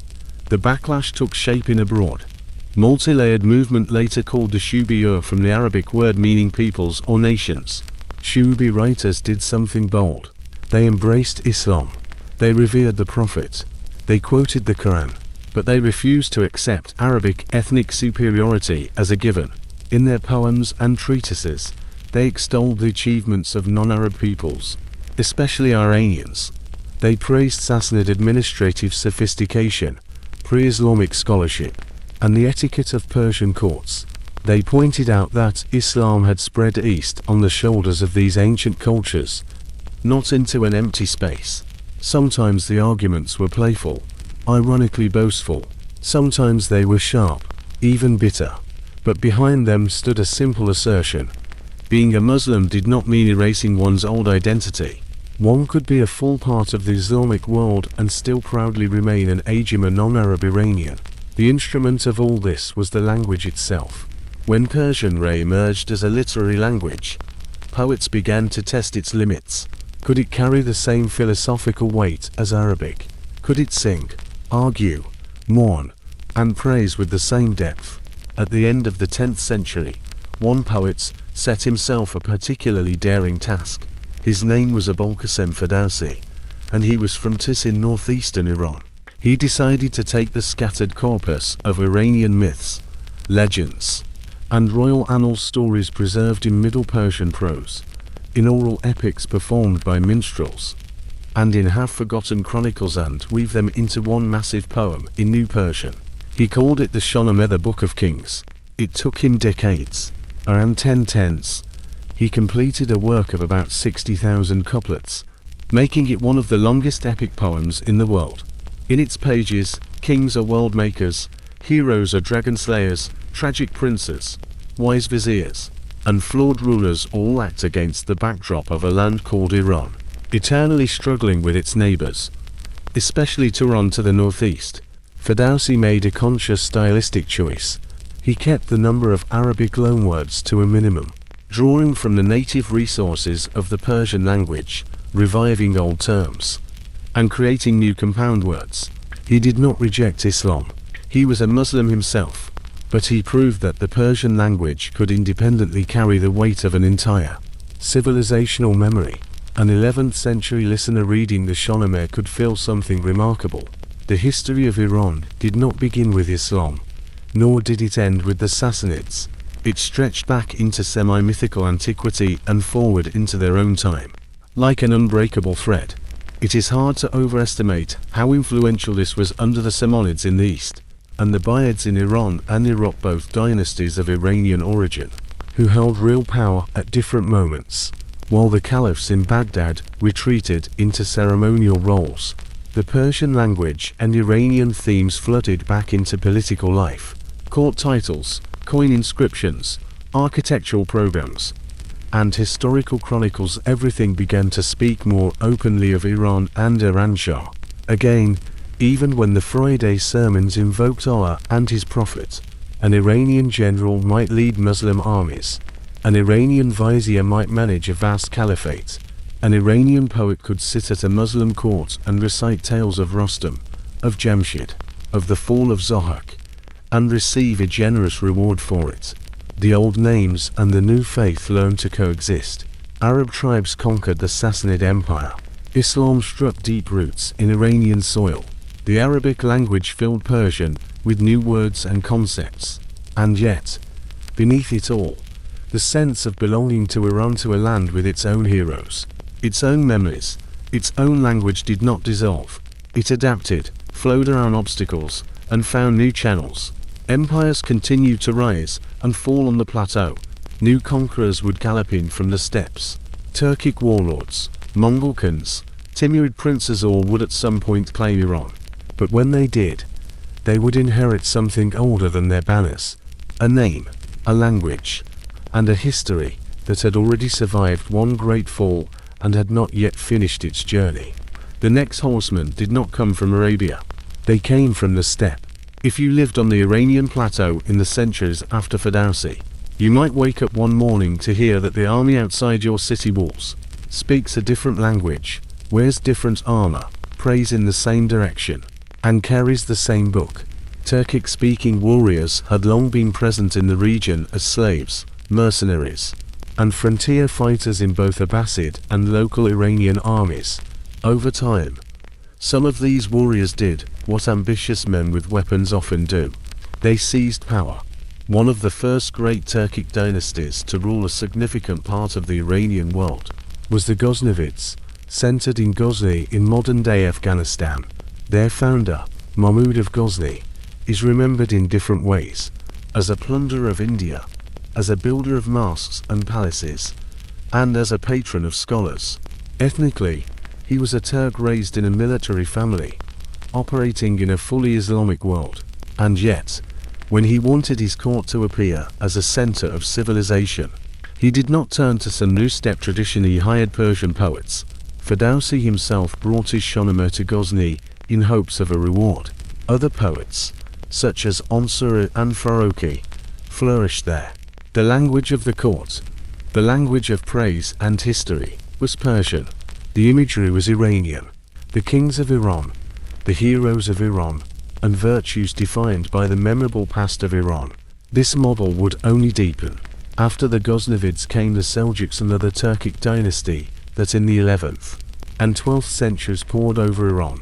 The backlash took shape in a broad, multi-layered movement later called the Shubi, from the Arabic word meaning peoples or nations. Shubi writers did something bold. They embraced Islam. They revered the Prophet. They quoted the Quran, but they refused to accept Arabic ethnic superiority as a given. In their poems and treatises, they extolled the achievements of non-Arab peoples, especially Aryans. They praised Sassanid administrative sophistication, pre-Islamic scholarship, and the etiquette of Persian courts. They pointed out that Islam had spread east on the shoulders of these ancient cultures, not into an empty space. Sometimes the arguments were playful, ironically boastful. Sometimes they were sharp, even bitter. But behind them stood a simple assertion. Being a Muslim did not mean erasing one's old identity. One could be a full part of the Islamic world and still proudly remain an Ajami non-Arab Iranian. The instrument of all this was the language itself. When Persian re-emerged as a literary language, poets began to test its limits. Could it carry the same philosophical weight as Arabic? Could it sing, argue, mourn, and praise with the same depth? At the end of the 10th century, one poet set himself a particularly daring task. His name was Abolkasem Ferdowsi, and he was from Tis in northeastern Iran. He decided to take the scattered corpus of Iranian myths, legends, and royal annals stories preserved in Middle Persian prose, in oral epics performed by minstrels, and in half-forgotten chronicles and weave them into one massive poem in New Persian. He called it the Shahnameh, the Book of Kings. It took him decades. Around 1010s, he completed a work of about 60,000 couplets, making it one of the longest epic poems in the world. In its pages, kings are world makers, heroes are dragon slayers, tragic princes, wise viziers, and flawed rulers all act against the backdrop of a land called Iran, eternally struggling with its neighbors, especially Tehran to the northeast. Ferdowsi made a conscious stylistic choice. He kept the number of Arabic loanwords to a minimum, drawing from the native resources of the Persian language, reviving old terms, and creating new compound words. He did not reject Islam. He was a Muslim himself, but he proved that the Persian language could independently carry the weight of an entire civilizational memory. An 11th century listener reading the Shahnameh could feel something remarkable. The history of Iran did not begin with Islam, nor did it end with the Sassanids. It stretched back into semi-mythical antiquity and forward into their own time, like an unbreakable thread. It is hard to overestimate how influential this was under the Samanids in the east, and the Buyids in Iran and Iraq, both dynasties of Iranian origin, who held real power at different moments. While the caliphs in Baghdad retreated into ceremonial roles, the Persian language and Iranian themes flooded back into political life. Court titles, coin inscriptions, architectural programs, and historical chronicles, everything began to speak more openly of Iran and Iran Shah. Again, even when the Friday sermons invoked Allah and His Prophet, an Iranian general might lead Muslim armies, an Iranian vizier might manage a vast caliphate, an Iranian poet could sit at a Muslim court and recite tales of Rostam, of Jamshid, of the fall of Zohak, and receive a generous reward for it. The old names and the new faith learned to coexist. Arab tribes conquered the Sassanid Empire. Islam struck deep roots in Iranian soil. The Arabic language filled Persian with new words and concepts. And yet, beneath it all, the sense of belonging to Iran, to a land with its own heroes, its own memories, its own language did not dissolve. It adapted, flowed around obstacles, and found new channels. Empires continued to rise and fall on the plateau. New conquerors would gallop in from the steppes. Turkic warlords, Mongol khans, Timurid princes, all would at some point claim Iran. But when they did, they would inherit something older than their banners. A name, a language, and a history that had already survived one great fall and had not yet finished its journey. The next horsemen did not come from Arabia. They came from the steppe. If you lived on the Iranian plateau in the centuries after Ferdowsi, you might wake up one morning to hear that the army outside your city walls speaks a different language, wears different armor, prays in the same direction, and carries the same book. Turkic-speaking warriors had long been present in the region as slaves, mercenaries, and frontier fighters in both Abbasid and local Iranian armies. Over time, some of these warriors did what ambitious men with weapons often do. They seized power. One of the first great Turkic dynasties to rule a significant part of the Iranian world was the Ghaznavids, centered in Ghazni in modern-day Afghanistan. Their founder, Mahmud of Ghazni, is remembered in different ways: as a plunderer of India, as a builder of mosques and palaces, and as a patron of scholars. Ethnically, he was a Turk raised in a military family, operating in a fully Islamic world. And yet, when he wanted his court to appear as a center of civilization, he did not turn to some new steppe tradition. He hired Persian poets, Ferdowsi himself brought his Shahnameh to Ghazni in hopes of a reward. Other poets, such as Ansari and Farouki, flourished there. The language of the court, the language of praise and history, was Persian. The imagery was Iranian. The kings of Iran, the heroes of Iran, and virtues defined by the memorable past of Iran. This model would only deepen. After the Ghaznavids came the Seljuks, another Turkic dynasty that in the 11th and 12th centuries poured over Iran,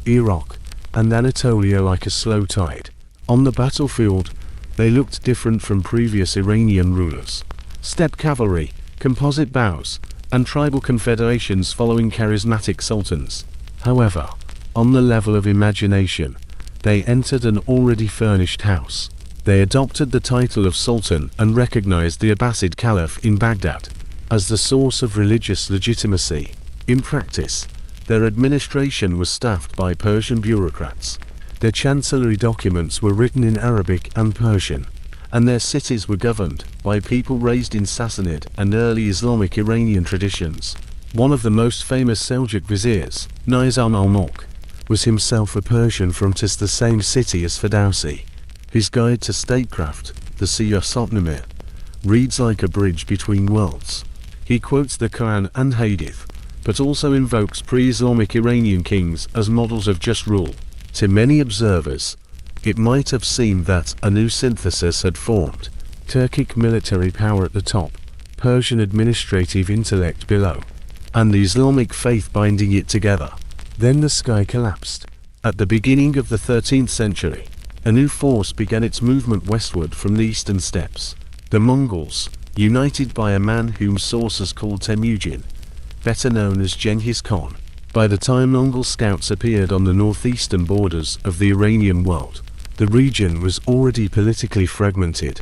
Iraq, and Anatolia like a slow tide. On the battlefield, they looked different from previous Iranian rulers. Steppe cavalry, composite bows, and tribal confederations following charismatic sultans. However, on the level of imagination, they entered an already furnished house. They adopted the title of Sultan and recognized the Abbasid Caliph in Baghdad as the source of religious legitimacy. In practice, their administration was staffed by Persian bureaucrats. Their chancellery documents were written in Arabic and Persian, and their cities were governed by people raised in Sassanid and early Islamic Iranian traditions. One of the most famous Seljuk viziers, Nizam al-Mulk, was himself a Persian from the same city as Ferdowsi. His guide to statecraft, the Siyasatnameh, reads like a bridge between worlds. He quotes the Quran and Hadith, but also invokes pre-Islamic Iranian kings as models of just rule. To many observers, it might have seemed that a new synthesis had formed: Turkic military power at the top, Persian administrative intellect below, and the Islamic faith binding it together. Then the sky collapsed. At the beginning of the 13th century, a new force began its movement westward from the eastern steppes. The Mongols, united by a man whom sources call Temujin, better known as Genghis Khan. By the time Mongol scouts appeared on the northeastern borders of the Iranian world, the region was already politically fragmented.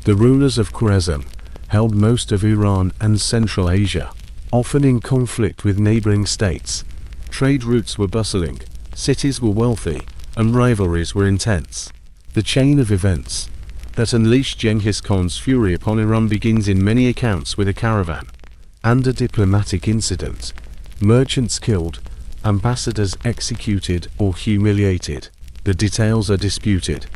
The rulers of Khwarezm held most of Iran and Central Asia, often in conflict with neighboring states. Trade routes were bustling, cities were wealthy, and rivalries were intense. The chain of events that unleashed Genghis Khan's fury upon Iran begins in many accounts with a caravan and a diplomatic incident. Merchants killed, ambassadors executed or humiliated. The details are disputed,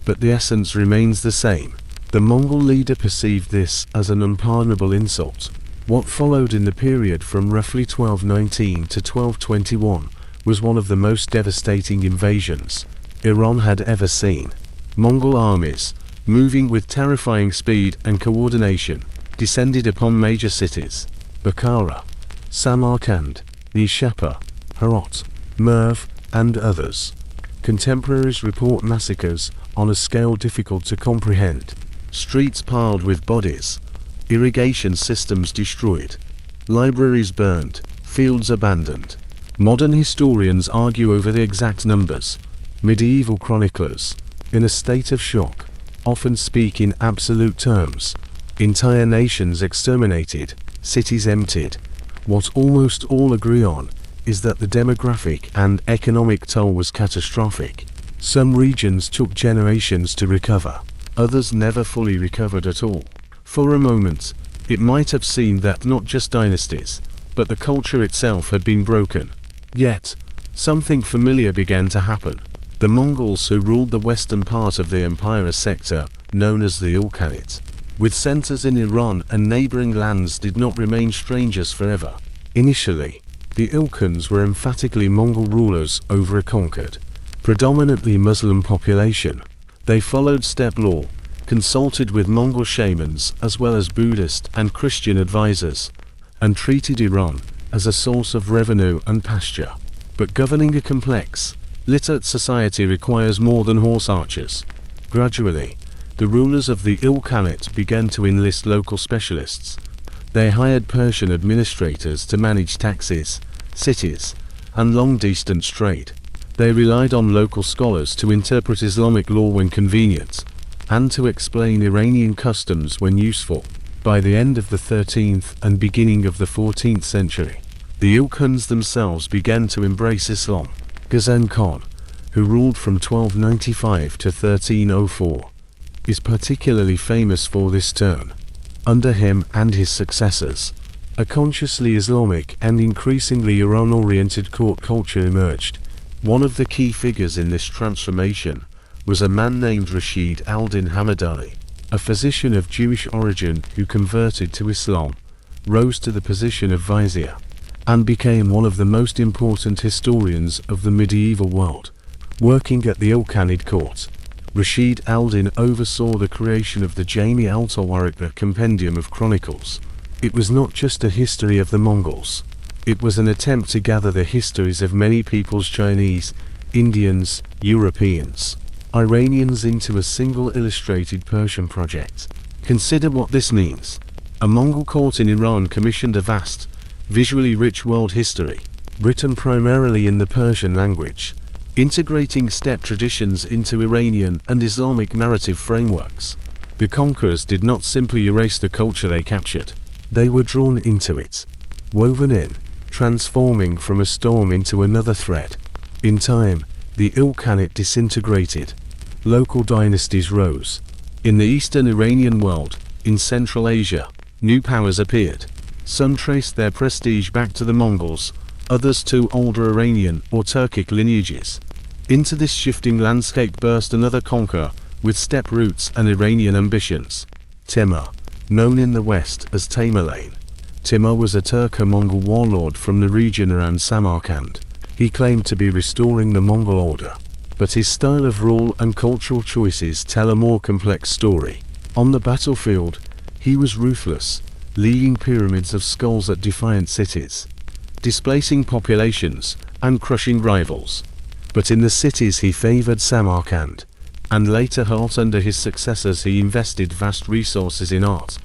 but the essence remains the same. The Mongol leader perceived this as an unpardonable insult. What followed in the period from roughly 1219 to 1221 was one of the most devastating invasions Iran had ever seen. Mongol armies, moving with terrifying speed and coordination, descended upon major cities: Bukhara, Samarkand, Nishapur, Herat, Merv, and others. Contemporaries report massacres on a scale difficult to comprehend. Streets piled with bodies, irrigation systems destroyed, libraries burned, fields abandoned. Modern historians argue over the exact numbers. Medieval chroniclers, in a state of shock, often speak in absolute terms. Entire nations exterminated, cities emptied. What almost all agree on is that the demographic and economic toll was catastrophic. Some regions took generations to recover, others never fully recovered at all. For a moment, it might have seemed that not just dynasties, but the culture itself had been broken. Yet, something familiar began to happen. The Mongols who ruled the western part of the empire sector, known as the Ilkhanate, with centers in Iran and neighboring lands, did not remain strangers forever. Initially, the Ilkhans were emphatically Mongol rulers over a conquered, predominantly Muslim population. They followed steppe law, consulted with Mongol shamans as well as Buddhist and Christian advisors, and treated Iran as a source of revenue and pasture. But governing a complex, literate society requires more than horse archers. Gradually, the rulers of the Ilkhanate began to enlist local specialists. They hired Persian administrators to manage taxes, cities, and long-distance trade. They relied on local scholars to interpret Islamic law when convenient, and to explain Iranian customs when useful. By the end of the 13th and beginning of the 14th century, the Ilkhans themselves began to embrace Islam. Ghazan Khan, who ruled from 1295 to 1304, is particularly famous for this turn. Under him and his successors, A consciously Islamic and increasingly Iran-oriented court culture emerged. One of the key figures in this transformation was a man named Rashid al-Din Hamadani, a physician of Jewish origin who converted to Islam, rose to the position of vizier, and became one of the most important historians of the medieval world. Working at the Ilkhanid court, Rashid al-Din oversaw the creation of the Jami al-Tawarikh Compendium of Chronicles. It was not just a history of the Mongols. It was an attempt to gather the histories of many peoples: Chinese, Indians, Europeans, Iranians, into a single illustrated Persian project. Consider what this means. A Mongol court in Iran commissioned a vast, visually rich world history, written primarily in the Persian language, integrating steppe traditions into Iranian and Islamic narrative frameworks. The conquerors did not simply erase the culture they captured. They were drawn into it, woven in, transforming from a storm into another thread. In time, the Ilkhanate disintegrated. Local dynasties rose. In the eastern Iranian world, in Central Asia, new powers appeared. Some traced their prestige back to the Mongols, others to older Iranian or Turkic lineages. Into this shifting landscape burst another conqueror, with steppe roots and Iranian ambitions: Timur, known in the West as Tamerlane. Timur was a Turco-Mongol warlord from the region around Samarkand. He claimed to be restoring the Mongol order, but his style of rule and cultural choices tell a more complex story. On the battlefield, he was ruthless, leading pyramids of skulls at defiant cities, displacing populations and crushing rivals. But in the cities he favored Samarkand, and later Hart. Under his successors he invested vast resources in art,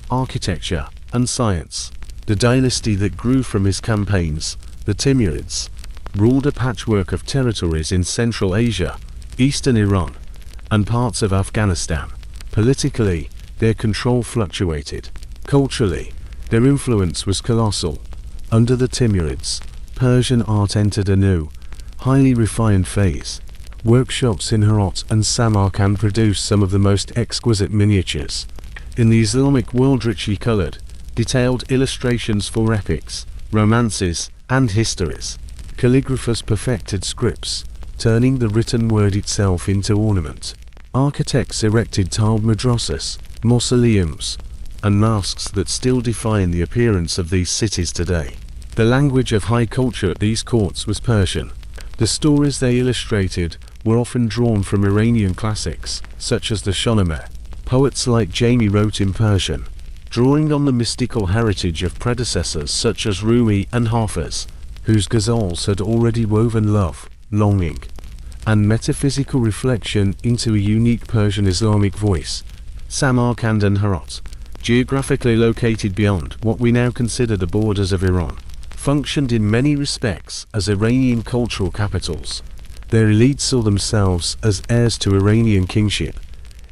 architecture, and science. The dynasty that grew from his campaigns, the Timurids, ruled a patchwork of territories in Central Asia, eastern Iran, and parts of Afghanistan. Politically, their control fluctuated. Culturally, their influence was colossal. Under the Timurids, Persian art entered a new, highly refined phase. Workshops in Herat and Samarkand produced some of the most exquisite miniatures. In the Islamic world, richly colored, detailed illustrations for epics, romances, and histories. Calligraphers perfected scripts, turning the written word itself into ornament. Architects erected tiled madrasas, mausoleums, and mosques that still define the appearance of these cities today. The language of high culture at these courts was Persian. The stories they illustrated were often drawn from Iranian classics, such as the Shahnameh. Poets like Jami wrote in Persian, drawing on the mystical heritage of predecessors such as Rumi and Hafiz, whose ghazals had already woven love, longing, and metaphysical reflection into a unique Persian Islamic voice. Samarkand and Herat, geographically located beyond what we now consider the borders of Iran, functioned in many respects as Iranian cultural capitals. Their elites saw themselves as heirs to Iranian kingship,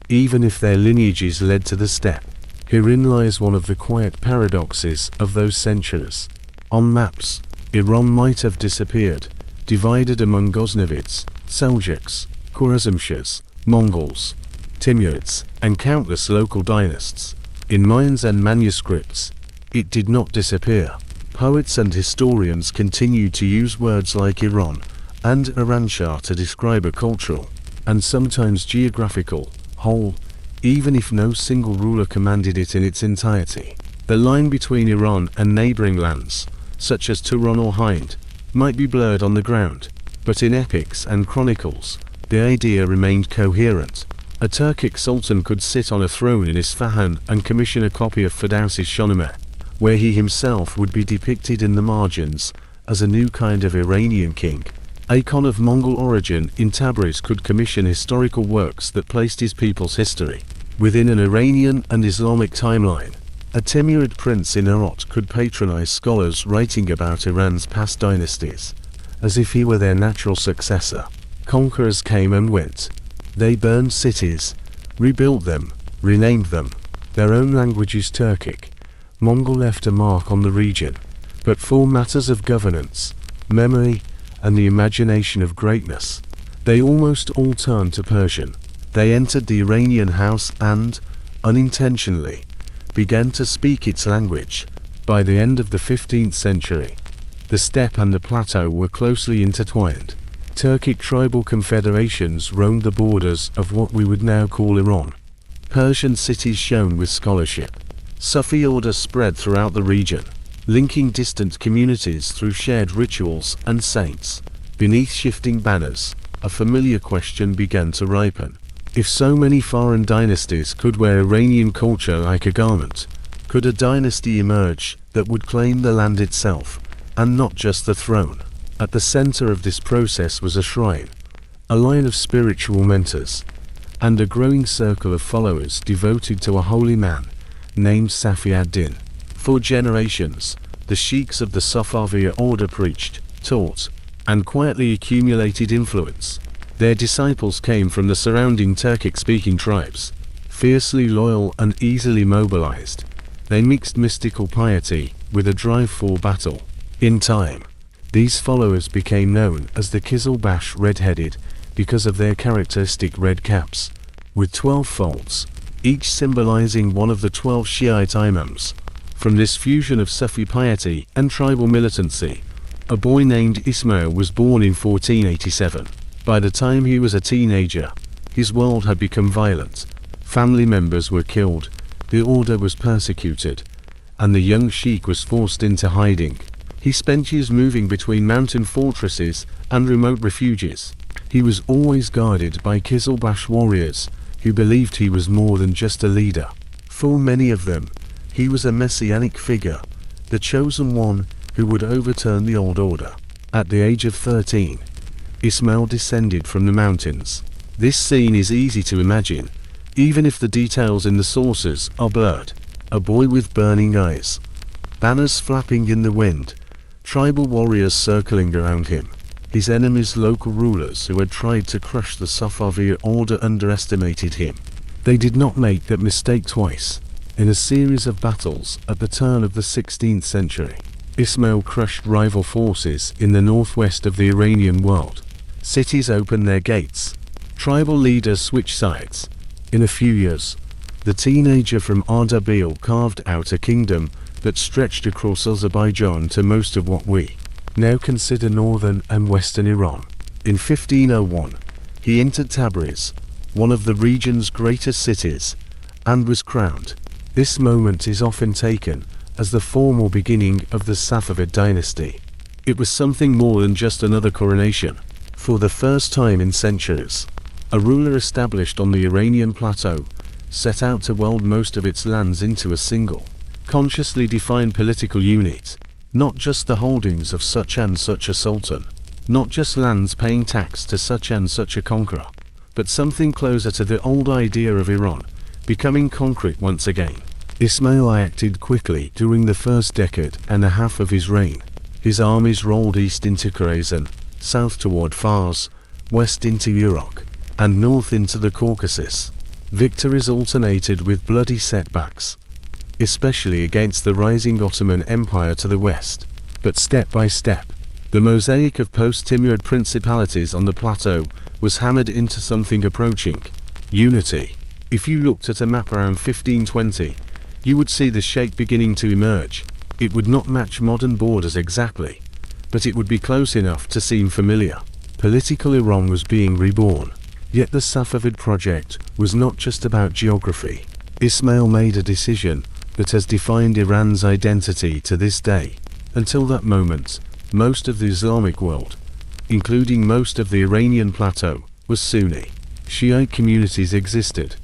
even if their lineages led to the steppe. Herein lies one of the quiet paradoxes of those centuries. On maps, Iran might have disappeared, divided among Ghaznavids, Seljuks, Khwarezmshahs, Mongols, Timurids, and countless local dynasts. In mines and manuscripts, it did not disappear. Poets and historians continued to use words like Iran and Iran-Shah to describe a cultural, and sometimes geographical, whole, even if no single ruler commanded it in its entirety. The line between Iran and neighboring lands, such as Turan or Hind, might be blurred on the ground, but in epics and chronicles, the idea remained coherent. A Turkic sultan could sit on a throne in Isfahan and commission a copy of Ferdowsi's Shahnameh, where he himself would be depicted in the margins as a new kind of Iranian king. A Khan of Mongol origin in Tabriz could commission historical works that placed his people's history within an Iranian and Islamic timeline. A Timurid prince in Herat could patronize scholars writing about Iran's past dynasties, as if he were their natural successor. Conquerors came and went. They burned cities, rebuilt them, renamed them. Their own languages Turkic, Mongol left a mark on the region. But for matters of governance, memory, and the imagination of greatness, they almost all turned to Persian. They entered the Iranian house and, unintentionally, began to speak its language. By the end of the 15th century, the steppe and the plateau were closely intertwined. Turkic tribal confederations roamed the borders of what we would now call Iran. Persian cities shone with scholarship. Sufi order spread throughout the region, linking distant communities through shared rituals and saints. Beneath shifting banners, a familiar question began to ripen. If so many foreign dynasties could wear Iranian culture like a garment, could a dynasty emerge that would claim the land itself, and not just the throne? At the center of this process was a shrine, a line of spiritual mentors, and a growing circle of followers devoted to a holy man named Safi ad-Din. For generations, the sheikhs of the Safaviya order preached, taught, and quietly accumulated influence. Their disciples came from the surrounding Turkic-speaking tribes, fiercely loyal and easily mobilized. They mixed mystical piety with a drive for battle. In time, these followers became known as the Kizilbash red-headed because of their characteristic red caps, with 12 folds, each symbolizing one of the 12 Shiite imams. From this fusion of Sufi piety and tribal militancy, a boy named Ismail was born in 1487. By the time he was a teenager, his world had become violent. Family members were killed, the order was persecuted, and the young sheikh was forced into hiding. He spent years moving between mountain fortresses and remote refuges. He was always guarded by Kizilbash warriors who believed he was more than just a leader. For many of them, he was a messianic figure, the chosen one who would overturn the old order. At the age of 13, Ismail descended from the mountains. This scene is easy to imagine, even if the details in the sources are blurred. A boy with burning eyes, banners flapping in the wind, tribal warriors circling around him. His enemies, local rulers who had tried to crush the Safaviya order, underestimated him. They did not make that mistake twice. In a series of battles at the turn of the 16th century, Ismail crushed rival forces in the northwest of the Iranian world. Cities opened their gates. Tribal leaders switched sides. In a few years, the teenager from Ardabil carved out a kingdom that stretched across Azerbaijan to most of what we now consider northern and western Iran. In 1501, he entered Tabriz, one of the region's greatest cities, and was crowned. This moment is often taken as the formal beginning of the Safavid dynasty. It was something more than just another coronation. For the first time in centuries, a ruler established on the Iranian plateau set out to weld most of its lands into a single, consciously defined political unit. Not just the holdings of such and such a sultan, not just lands paying tax to such and such a conqueror, but something closer to the old idea of Iran becoming concrete once again. Ismail acted quickly during the first decade and a half of his reign. His armies rolled east into Khorasan, south toward Fars, west into Iraq, and north into the Caucasus. Victories alternated with bloody setbacks, especially against the rising Ottoman Empire to the west. But step by step, the mosaic of post-Timurid principalities on the plateau was hammered into something approaching unity. If you looked at a map around 1520, you would see the shape beginning to emerge. It would not match modern borders exactly, but it would be close enough to seem familiar. Political Iran was being reborn. Yet the Safavid project was not just about geography. Ismail made a decision that has defined Iran's identity to this day. Until that moment, most of the Islamic world, including most of the Iranian plateau, was Sunni. Shiite communities existed,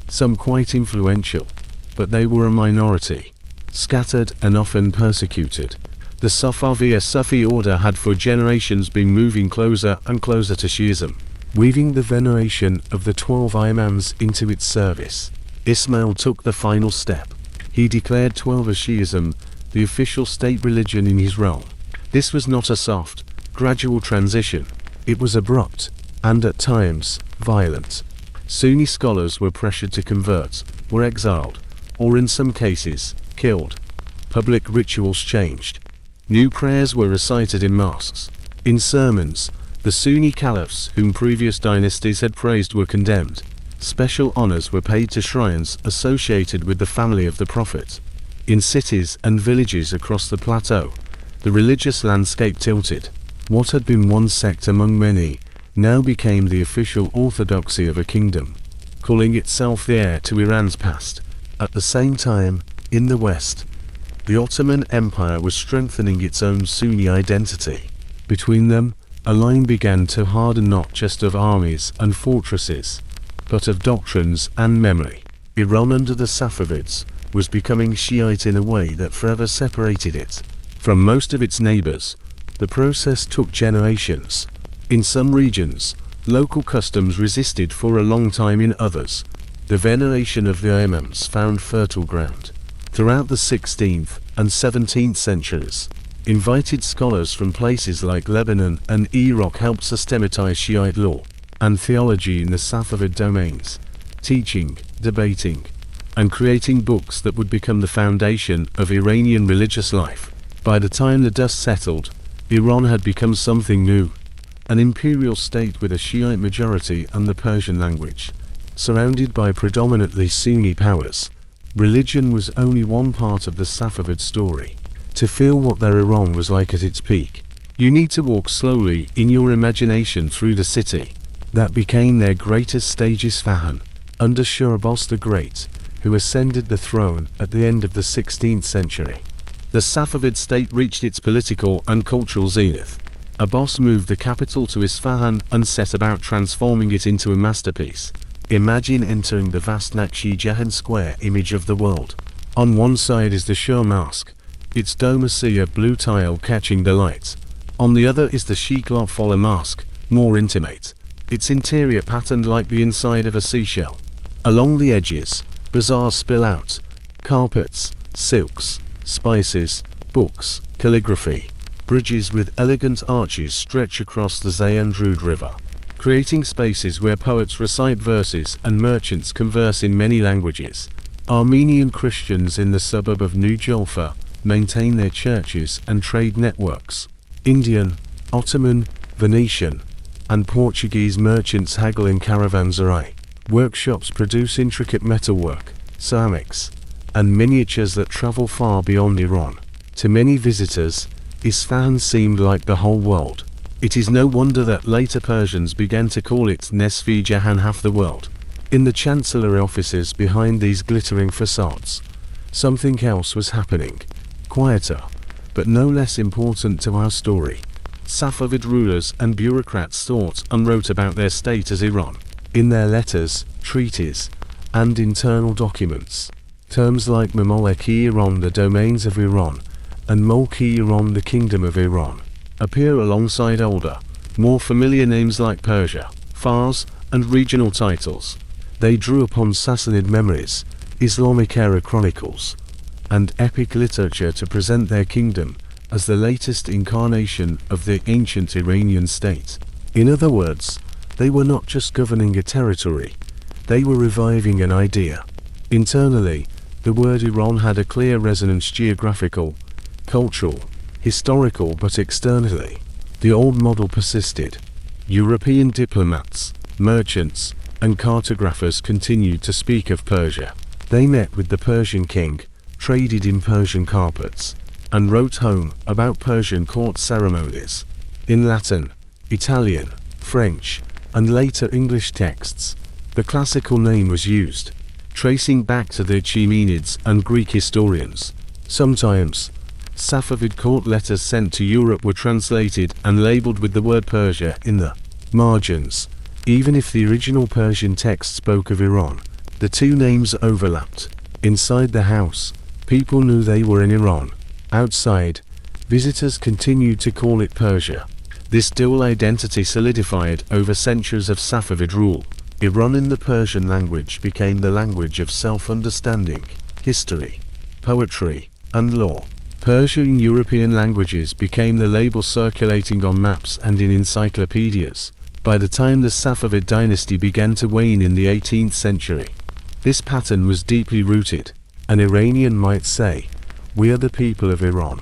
some quite influential, but they were a minority, scattered and often persecuted. The Safaviya Sufi order had for generations been moving closer and closer to Shiism, weaving the veneration of the 12 imams into its service. Ismail took the final step. He declared 12 as Shiism, the official state religion in his realm. This was not a soft, gradual transition. It was abrupt, and at times, violent. Sunni scholars were pressured to convert, were exiled, or in some cases, killed. Public rituals changed. New prayers were recited in mosques. In sermons, the Sunni caliphs whom previous dynasties had praised were condemned. Special honors were paid to shrines associated with the family of the Prophet. In cities and villages across the plateau, the religious landscape tilted. What had been one sect among many now became the official orthodoxy of a kingdom, calling itself the heir to Iran's past. At the same time, in the West, the Ottoman Empire was strengthening its own Sunni identity. Between them, a line began to harden not just of armies and fortresses, but of doctrines and memory. Iran under the Safavids was becoming Shiite in a way that forever separated it from most of its neighbors. The process took generations. In some regions, local customs resisted for a long time. In others, the veneration of the imams found fertile ground. Throughout the 16th and 17th centuries, invited scholars from places like Lebanon and Iraq helped systematize Shiite law and theology in the Safavid domains, teaching, debating, and creating books that would become the foundation of Iranian religious life. By the time the dust settled, Iran had become something new, an imperial state with a Shiite majority and the Persian language, surrounded by predominantly Sunni powers. Religion was only one part of the Safavid story. To feel what their Iran was like at its peak, you need to walk slowly in your imagination through the city that became their greatest stage. Isfahan, under Shah Abbas the Great, who ascended the throne at the end of the 16th century. The Safavid state reached its political and cultural zenith. Abbas moved the capital to Isfahan and set about transforming it into a masterpiece. Imagine entering the vast Naqshi Jahan Square image of the world. On one side is the Shah Mosque, its dome a sea of blue tile catching the light. On the other is the Sheikh Lotfolla Mosque, more intimate, its interior patterned like the inside of a seashell. Along the edges, bazaars spill out. Carpets, silks, spices, books, calligraphy. Bridges with elegant arches stretch across the Zayandrud River, creating spaces where poets recite verses and merchants converse in many languages. Armenian Christians in the suburb of New Julfa maintain their churches and trade networks. Indian, Ottoman, Venetian, and Portuguese merchants haggle in caravanserai. Workshops produce intricate metalwork, ceramics, and miniatures that travel far beyond Iran. To many visitors, Isfahan seemed like the whole world. It is no wonder that later Persians began to call it Nesfi Jahan, half the world. In the chancellery offices behind these glittering facades, something else was happening, quieter, but no less important to our story. Safavid rulers and bureaucrats thought and wrote about their state as Iran. In their letters, treaties, and internal documents, terms like Mamluk-i Iran, the domains of Iran, and Mulk-i Iran, the kingdom of Iran, appear alongside older, more familiar names like Persia, Fars, and regional titles. They drew upon Sassanid memories, Islamic era chronicles, and epic literature to present their kingdom as the latest incarnation of the ancient Iranian state. In other words, they were not just governing a territory, they were reviving an idea. Internally, the word Iran had a clear resonance: geographical, cultural, historical. But externally, the old model persisted. European diplomats, merchants, and cartographers continued to speak of Persia. They met with the Persian king, traded in Persian carpets, and wrote home about Persian court ceremonies. In Latin, Italian, French, and later English texts, the classical name was used, tracing back to the Achaemenids and Greek historians. Sometimes, Safavid court letters sent to Europe were translated and labeled with the word Persia in the margins. Even if the original Persian text spoke of Iran, the two names overlapped. Inside the house, people knew they were in Iran. Outside, visitors continued to call it Persia. This dual identity solidified over centuries of Safavid rule. Iran in the Persian language became the language of self-understanding, history, poetry, and law. Persian European languages became the label circulating on maps and in encyclopedias. By the time the Safavid dynasty began to wane in the 18th century, this pattern was deeply rooted. An Iranian might say, "We are the people of Iran,"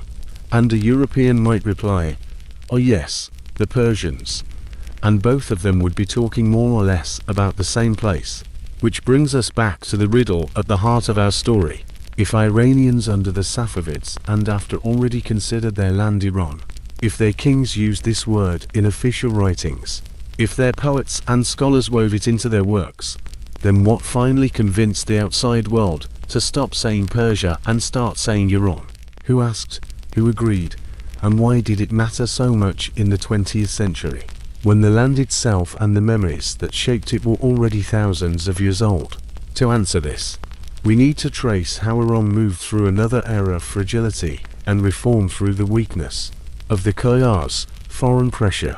and a European might reply, "Oh yes, the Persians," and both of them would be talking more or less about the same place. Which brings us back to the riddle at the heart of our story. If Iranians under the Safavids and after already considered their land Iran, if their kings used this word in official writings, if their poets and scholars wove it into their works, then what finally convinced the outside world to stop saying Persia and start saying Iran? Who asked? Who agreed? And why did it matter so much in the 20th century, when the land itself and the memories that shaped it were already thousands of years old? To answer this, we need to trace how Iran moved through another era of fragility and reform through the weakness of the chaos, foreign pressure,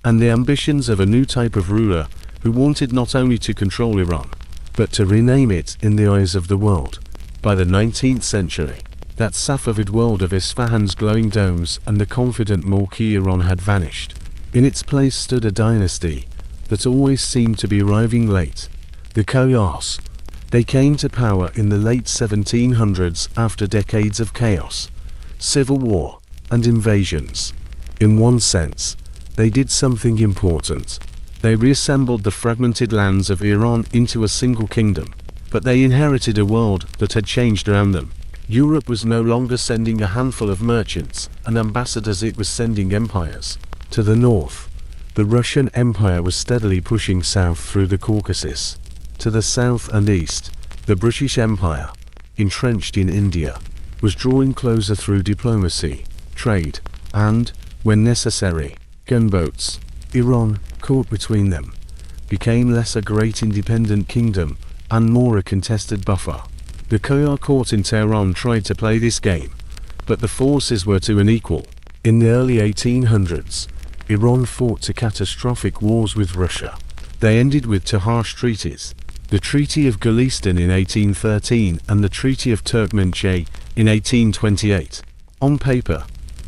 and the ambitions of a new type of ruler who wanted not only to control Iran, but to rename it in the eyes of the world. By the 19th century, that Safavid world of Isfahan's glowing domes and the confident Mulki Iran had vanished. In its place stood a dynasty that always seemed to be arriving late, the Khayars. They came to power in the late 1700s after decades of chaos, civil war, and invasions. In one sense, they did something important. They reassembled the fragmented lands of Iran into a single kingdom, but they inherited a world that had changed around them. Europe was no longer sending a handful of merchants and ambassadors, it was sending empires. To the north, the Russian Empire was steadily pushing south through the Caucasus. To the south and east, the British Empire, entrenched in India, was drawing closer through diplomacy, trade, and, when necessary, gunboats. Iran, caught between them, became less a great independent kingdom and more a contested buffer. The Khayar court in Tehran tried to play this game, but the forces were too unequal. In the early 1800s, Iran fought two catastrophic wars with Russia. They ended with two harsh treaties, the Treaty of Gulistan in 1813 and the Treaty of Turkmenchay in 1828. On paper,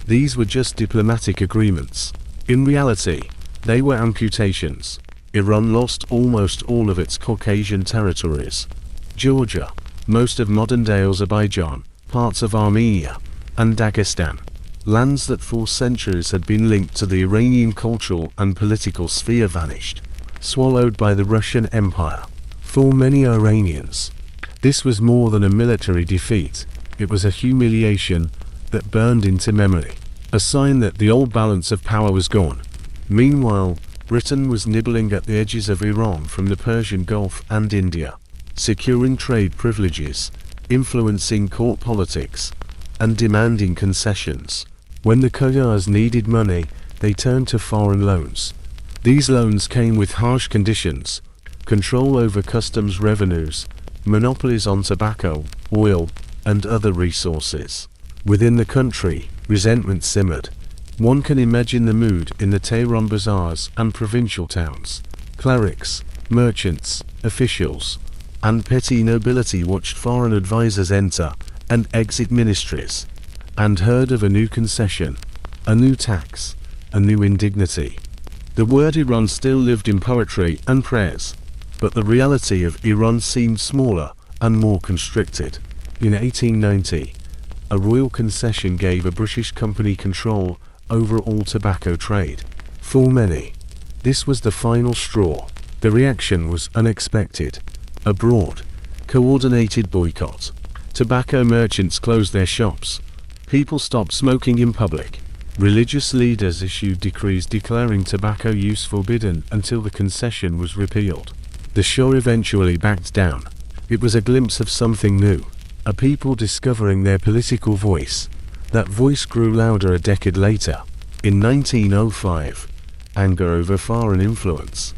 these were just diplomatic agreements. In reality, they were amputations. Iran lost almost all of its Caucasian territories. Georgia, most of modern-day Azerbaijan, parts of Armenia, and Dagestan. Lands that for centuries had been linked to the Iranian cultural and political sphere vanished, swallowed by the Russian Empire. For many Iranians, this was more than a military defeat. It was a humiliation that burned into memory, a sign that the old balance of power was gone. Meanwhile, Britain was nibbling at the edges of Iran from the Persian Gulf and India, securing trade privileges, influencing court politics, and demanding concessions. When the Khayars needed money, they turned to foreign loans. These loans came with harsh conditions: control over customs revenues, monopolies on tobacco, oil, and other resources. Within the country, resentment simmered. One can imagine the mood in the Tehran bazaars and provincial towns. Clerics, merchants, officials, and petty nobility watched foreign advisors enter and exit ministries, and heard of a new concession, a new tax, a new indignity. The word Iran still lived in poetry and prayers, but the reality of Iran seemed smaller and more constricted. In 1890, a royal concession gave a British company control over all tobacco trade. For many, this was the final straw. The reaction was unexpected. A broad, coordinated boycott. Tobacco merchants closed their shops. People stopped smoking in public. Religious leaders issued decrees declaring tobacco use forbidden until the concession was repealed. The Shah eventually backed down. It was a glimpse of something new, a people discovering their political voice. That voice grew louder a decade later. In 1905, anger over foreign influence,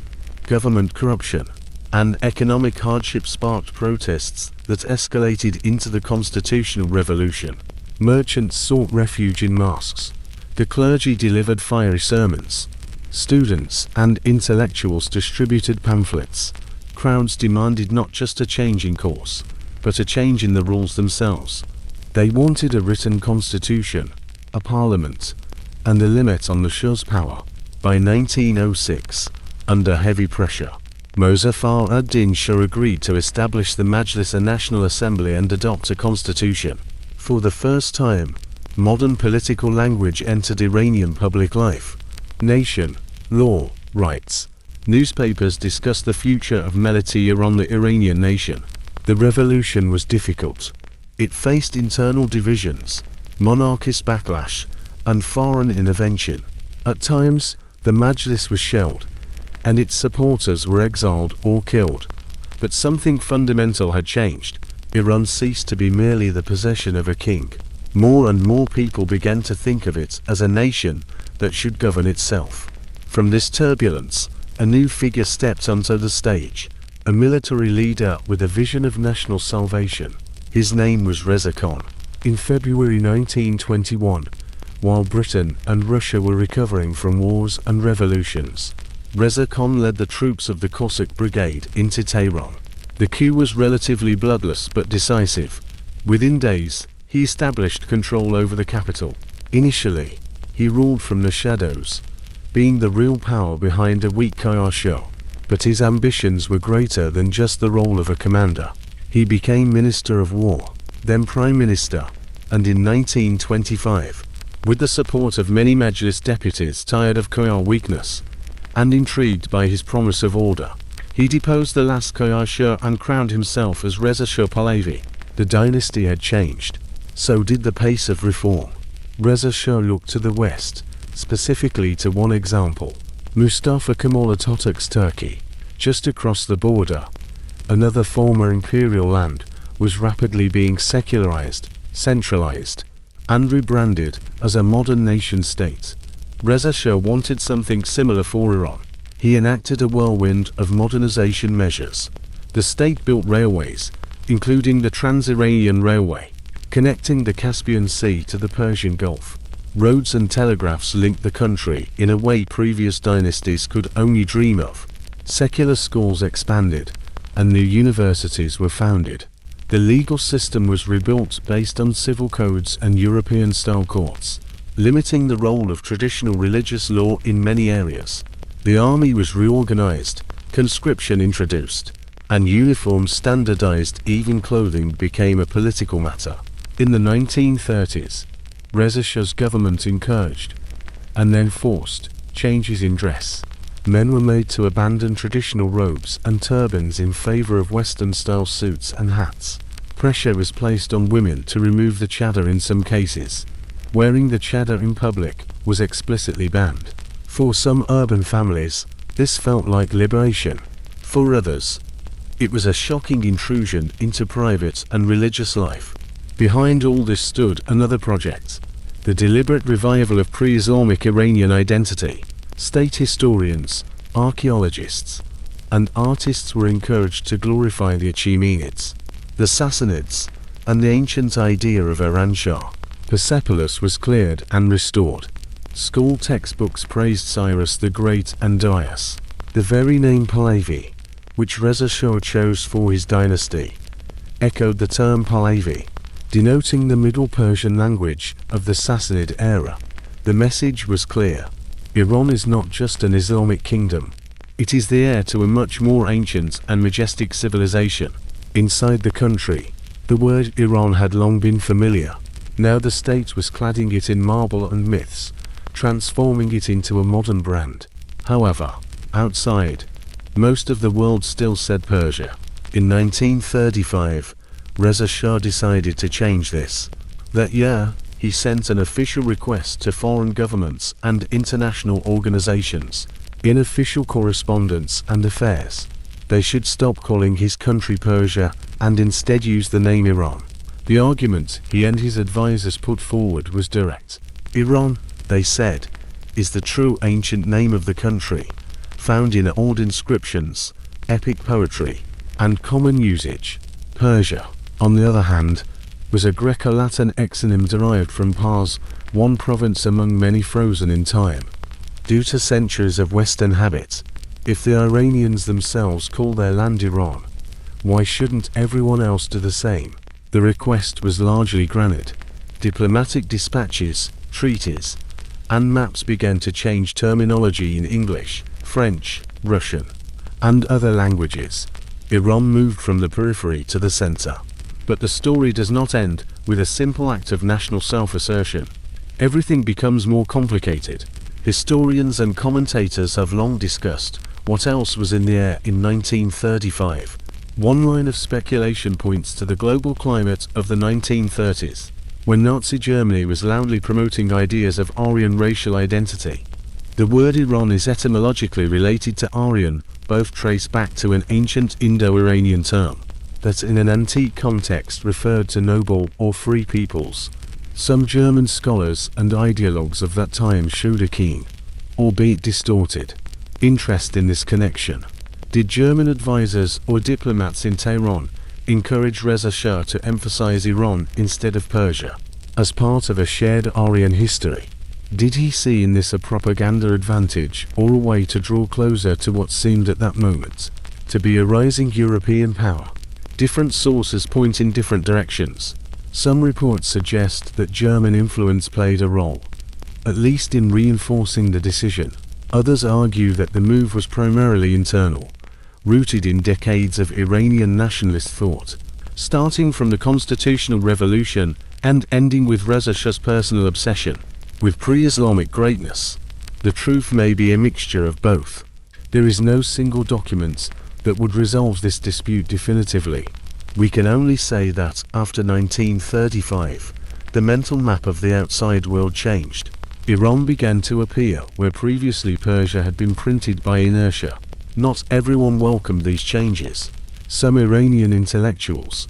government corruption, and economic hardship sparked protests that escalated into the constitutional revolution. Merchants sought refuge in mosques. The clergy delivered fiery sermons. Students and intellectuals distributed pamphlets. Crowds demanded not just a change in course, but a change in the rules themselves. They wanted a written constitution, a parliament, and a limit on the Shah's power. By 1906, under heavy pressure, Mozaffar ad-Din Shah agreed to establish the Majlis, a national assembly, and adopt a constitution. For the first time, modern political language entered Iranian public life. Nation, law, rights. Newspapers discussed the future of Melati Iran, the Iranian nation. The revolution was difficult. It faced internal divisions, monarchist backlash, and foreign intervention. At times, the Majlis was shelled, and its supporters were exiled or killed. But something fundamental had changed. Iran ceased to be merely the possession of a king. More and more people began to think of it as a nation that should govern itself. From this turbulence, a new figure stepped onto the stage, a military leader with a vision of national salvation. His name was Reza Khan. In February 1921, while Britain and Russia were recovering from wars and revolutions, Reza Khan led the troops of the Cossack Brigade into Tehran. The coup was relatively bloodless but decisive. Within days, he established control over the capital. Initially, he ruled from the shadows, being the real power behind a weak Qajar Shah. But his ambitions were greater than just the role of a commander. He became Minister of War, then Prime Minister, and in 1925, with the support of many Majlis deputies tired of Qajar weakness, and intrigued by his promise of order, he deposed the last Qajar Shah and crowned himself as Reza Shah Pahlavi. The dynasty had changed. So did the pace of reform. Reza Shah looked to the west, specifically to one example, Mustafa Kemal Atatürk's Turkey. Just across the border, another former imperial land was rapidly being secularized, centralized, and rebranded as a modern nation-state. Reza Shah wanted something similar for Iran. He enacted a whirlwind of modernization measures. The state built railways, including the Trans-Iranian Railway, connecting the Caspian Sea to the Persian Gulf. Roads and telegraphs linked the country in a way previous dynasties could only dream of. Secular schools expanded, and new universities were founded. The legal system was rebuilt based on civil codes and European-style courts, limiting the role of traditional religious law in many areas. The army was reorganized, conscription introduced, and uniforms standardized. Even clothing became a political matter. In the 1930s, Reza Shah's government encouraged, and then forced, changes in dress. Men were made to abandon traditional robes and turbans in favor of Western-style suits and hats. Pressure was placed on women to remove the chador in some cases. Wearing the chador in public was explicitly banned. For some urban families, this felt like liberation. For others, it was a shocking intrusion into private and religious life. Behind all this stood another project, the deliberate revival of pre-Islamic Iranian identity. State historians, archaeologists, and artists were encouraged to glorify the Achaemenids, the Sassanids, and the ancient idea of Eran Shah. Persepolis was cleared and restored. School textbooks praised Cyrus the Great and Darius. The very name Pahlavi, which Reza Shah chose for his dynasty, echoed the term Pahlavi, denoting the Middle Persian language of the Sassanid era. The message was clear. Iran is not just an Islamic kingdom. It is the heir to a much more ancient and majestic civilization. Inside the country, the word Iran had long been familiar. Now the state was cladding it in marble and myths, transforming it into a modern brand. However, outside, most of the world still said Persia. In 1935, Reza Shah decided to change this. That year, he sent an official request to foreign governments and international organizations, in official correspondence and affairs. They should stop calling his country Persia and instead use the name Iran. The argument he and his advisors put forward was direct. Iran, they said, is the true ancient name of the country, found in old inscriptions, epic poetry, and common usage. Persia, on the other hand, was a Greco-Latin exonym derived from Pars, one province among many frozen in time. Due to centuries of Western habits, if the Iranians themselves call their land Iran, why shouldn't everyone else do the same? The request was largely granted. Diplomatic dispatches, treaties, and maps began to change terminology in English, French, Russian, and other languages. Iran moved from the periphery to the center. But the story does not end with a simple act of national self-assertion. Everything becomes more complicated. Historians and commentators have long discussed what else was in the air in 1935. One line of speculation points to the global climate of the 1930s, when Nazi Germany was loudly promoting ideas of Aryan racial identity. The word Iran is etymologically related to Aryan, both trace back to an ancient Indo-Iranian term that in an antique context referred to noble or free peoples. Some German scholars and ideologues of that time showed a keen, albeit distorted, interest in this connection. Did German advisors or diplomats in Tehran encourage Reza Shah to emphasize Iran instead of Persia, as part of a shared Aryan history? Did he see in this a propaganda advantage or a way to draw closer to what seemed at that moment to be a rising European power? Different sources point in different directions. Some reports suggest that German influence played a role, at least in reinforcing the decision. Others argue that the move was primarily internal, rooted in decades of Iranian nationalist thought, starting from the Constitutional Revolution and ending with Reza Shah's personal obsession with pre-Islamic greatness. The truth may be a mixture of both. There is no single document that would resolve this dispute definitively. We can only say that, after 1935, the mental map of the outside world changed. Iran began to appear where previously Persia had been printed by inertia. Not everyone welcomed these changes. Some Iranian intellectuals,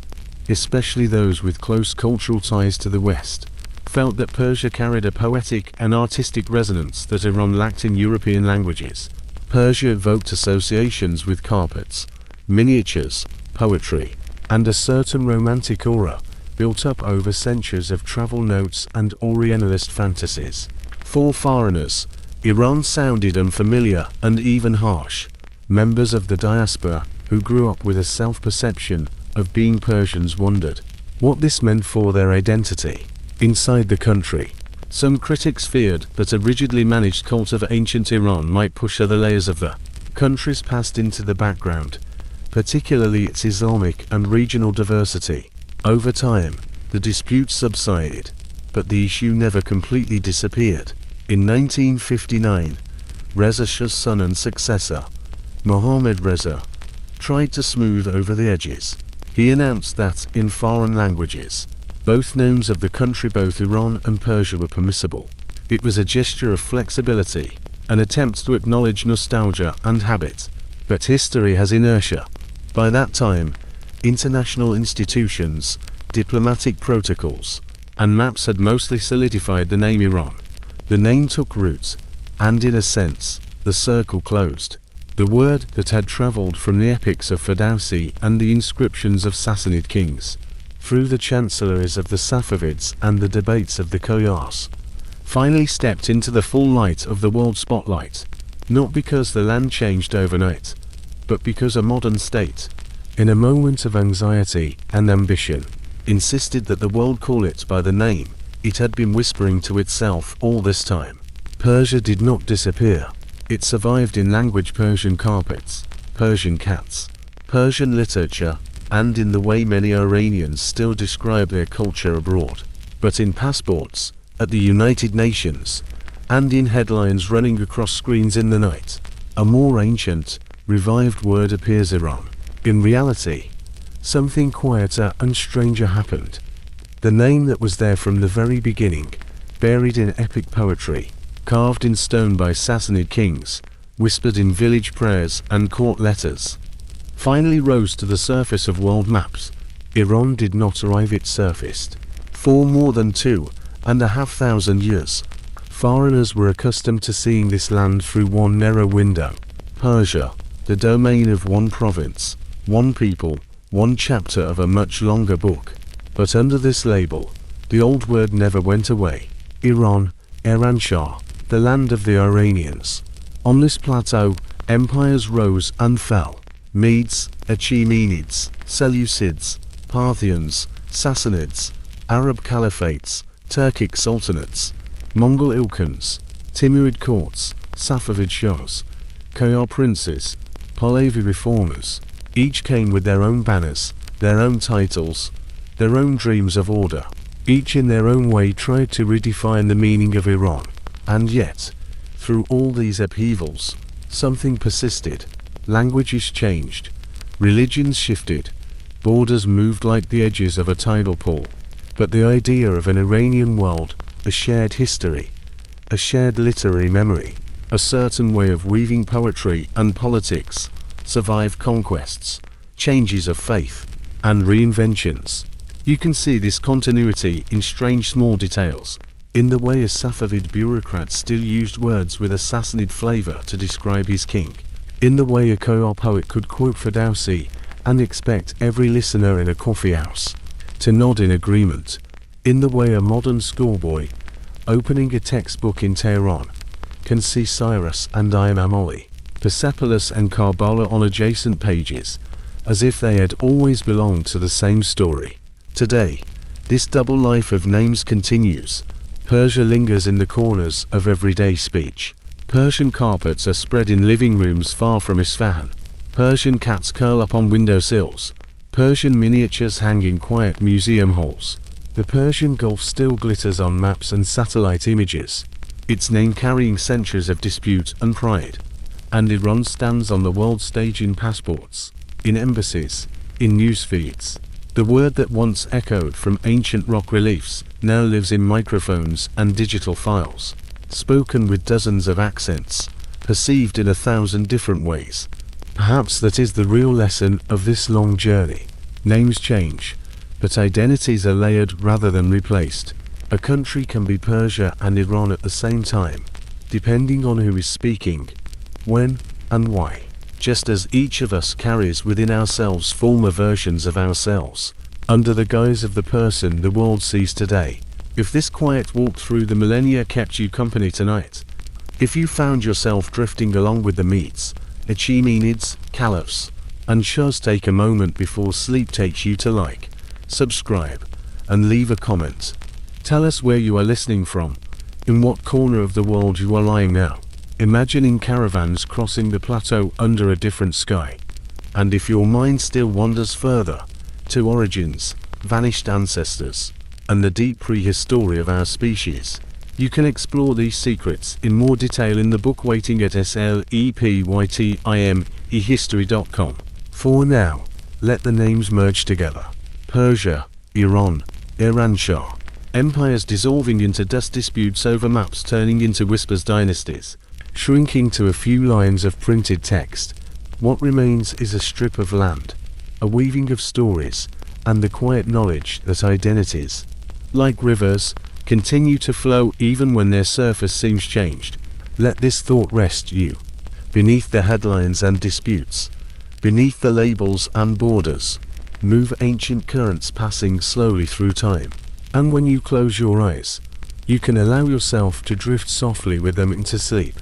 especially those with close cultural ties to the West, felt that Persia carried a poetic and artistic resonance that Iran lacked in European languages. Persia evoked associations with carpets, miniatures, poetry, and a certain romantic aura built up over centuries of travel notes and Orientalist fantasies. For foreigners, Iran sounded unfamiliar and even harsh. Members of the diaspora, who grew up with a self-perception of being Persians, wondered what this meant for their identity. Inside the country, some critics feared that a rigidly managed cult of ancient Iran might push other layers of the country's past into the background, particularly its Islamic and regional diversity. Over time, the dispute subsided, but the issue never completely disappeared. In 1959, Reza Shah's son and successor, Mohammad Reza, tried to smooth over the edges. He announced that, in foreign languages, both names of the country, both Iran and Persia, were permissible. It was a gesture of flexibility, an attempt to acknowledge nostalgia and habit. But history has inertia. By that time, international institutions, diplomatic protocols, and maps had mostly solidified the name Iran. The name took root, and in a sense, the circle closed. The word that had traveled from the epics of Ferdowsi and the inscriptions of Sassanid kings, through the chancelleries of the Safavids and the debates of the Khoyars, finally stepped into the full light of the world spotlight, not because the land changed overnight, but because a modern state, in a moment of anxiety and ambition, insisted that the world call it by the name it had been whispering to itself all this time. Persia did not disappear. It survived in language: Persian carpets, Persian cats, Persian literature, and in the way many Iranians still describe their culture abroad. But in passports, at the United Nations, and in headlines running across screens in the night, a more ancient, revived word appears: Iran. In reality, something quieter and stranger happened. The name that was there from the very beginning, buried in epic poetry, carved in stone by Sassanid kings, whispered in village prayers and court letters, finally rose to the surface of world maps. Iran did not arrive, it surfaced. For more than 2,500 years, foreigners were accustomed to seeing this land through one narrow window. Persia, the domain of one province, one people, one chapter of a much longer book. But under this label, the old word never went away. Iran, Eran Shah, the land of the Iranians. On this plateau, empires rose and fell. Medes, Achaemenids, Seleucids, Parthians, Sassanids, Arab caliphates, Turkic sultanates, Mongol ilkhans, Timurid courts, Safavid shahs, Khoyar princes, Pahlavi reformers. Each came with their own banners, their own titles, their own dreams of order. Each in their own way tried to redefine the meaning of Iran. And yet, through all these upheavals, something persisted. Languages changed, Religions shifted, borders moved like the edges of a tidal pool. But the idea of an Iranian world, a shared history, a shared literary memory, a certain way of weaving poetry and politics, survived conquests, changes of faith, and reinventions. You can see this continuity in strange small details, in the way a Safavid bureaucrat still used words with a Sassanid flavor to describe his king, in the way a Khoar poet could quote Ferdowsi and expect every listener in a coffee house to nod in agreement, in the way a modern schoolboy, opening a textbook in Tehran, can see Cyrus and Dianamoli, Persepolis and Karbala on adjacent pages, as if they had always belonged to the same story. Today, this double life of names continues. Persia lingers in the corners of everyday speech. Persian carpets are spread in living rooms far from Isfahan. Persian cats curl up on windowsills. Persian miniatures hang in quiet museum halls. The Persian Gulf still glitters on maps and satellite images, its name carrying centuries of dispute and pride. And Iran stands on the world stage in passports, in embassies, in news feeds. The word that once echoed from ancient rock reliefs now lives in microphones and digital files, spoken with dozens of accents, perceived in 1,000 different ways. Perhaps that is the real lesson of this long journey. Names change, but identities are layered rather than replaced. A country can be Persia and Iran at the same time, depending on who is speaking, when, and why. Just as each of us carries within ourselves former versions of ourselves, under the guise of the person the world sees today. If this quiet walk through the millennia kept you company tonight, if you found yourself drifting along with the Medes, Achaemenids, Caliphs, and Shahs, take a moment before sleep takes you to like, subscribe, and leave a comment. Tell us where you are listening from, in what corner of the world you are lying now, imagining caravans crossing the plateau under a different sky. And if your mind still wanders further, to origins, vanished ancestors, and the deep prehistory of our species, you can explore these secrets in more detail in the book waiting at slepytimehistory.com. For now, let the names merge together. Persia, Iran, Eran Shah. Empires dissolving into dust, disputes over maps turning into whispers, dynasties shrinking to a few lines of printed text. What remains is a strip of land, a weaving of stories, and the quiet knowledge that identities, like rivers, continue to flow even when their surface seems changed. Let this thought rest you. Beneath the headlines and disputes, beneath the labels and borders, move ancient currents passing slowly through time. And when you close your eyes, you can allow yourself to drift softly with them into sleep.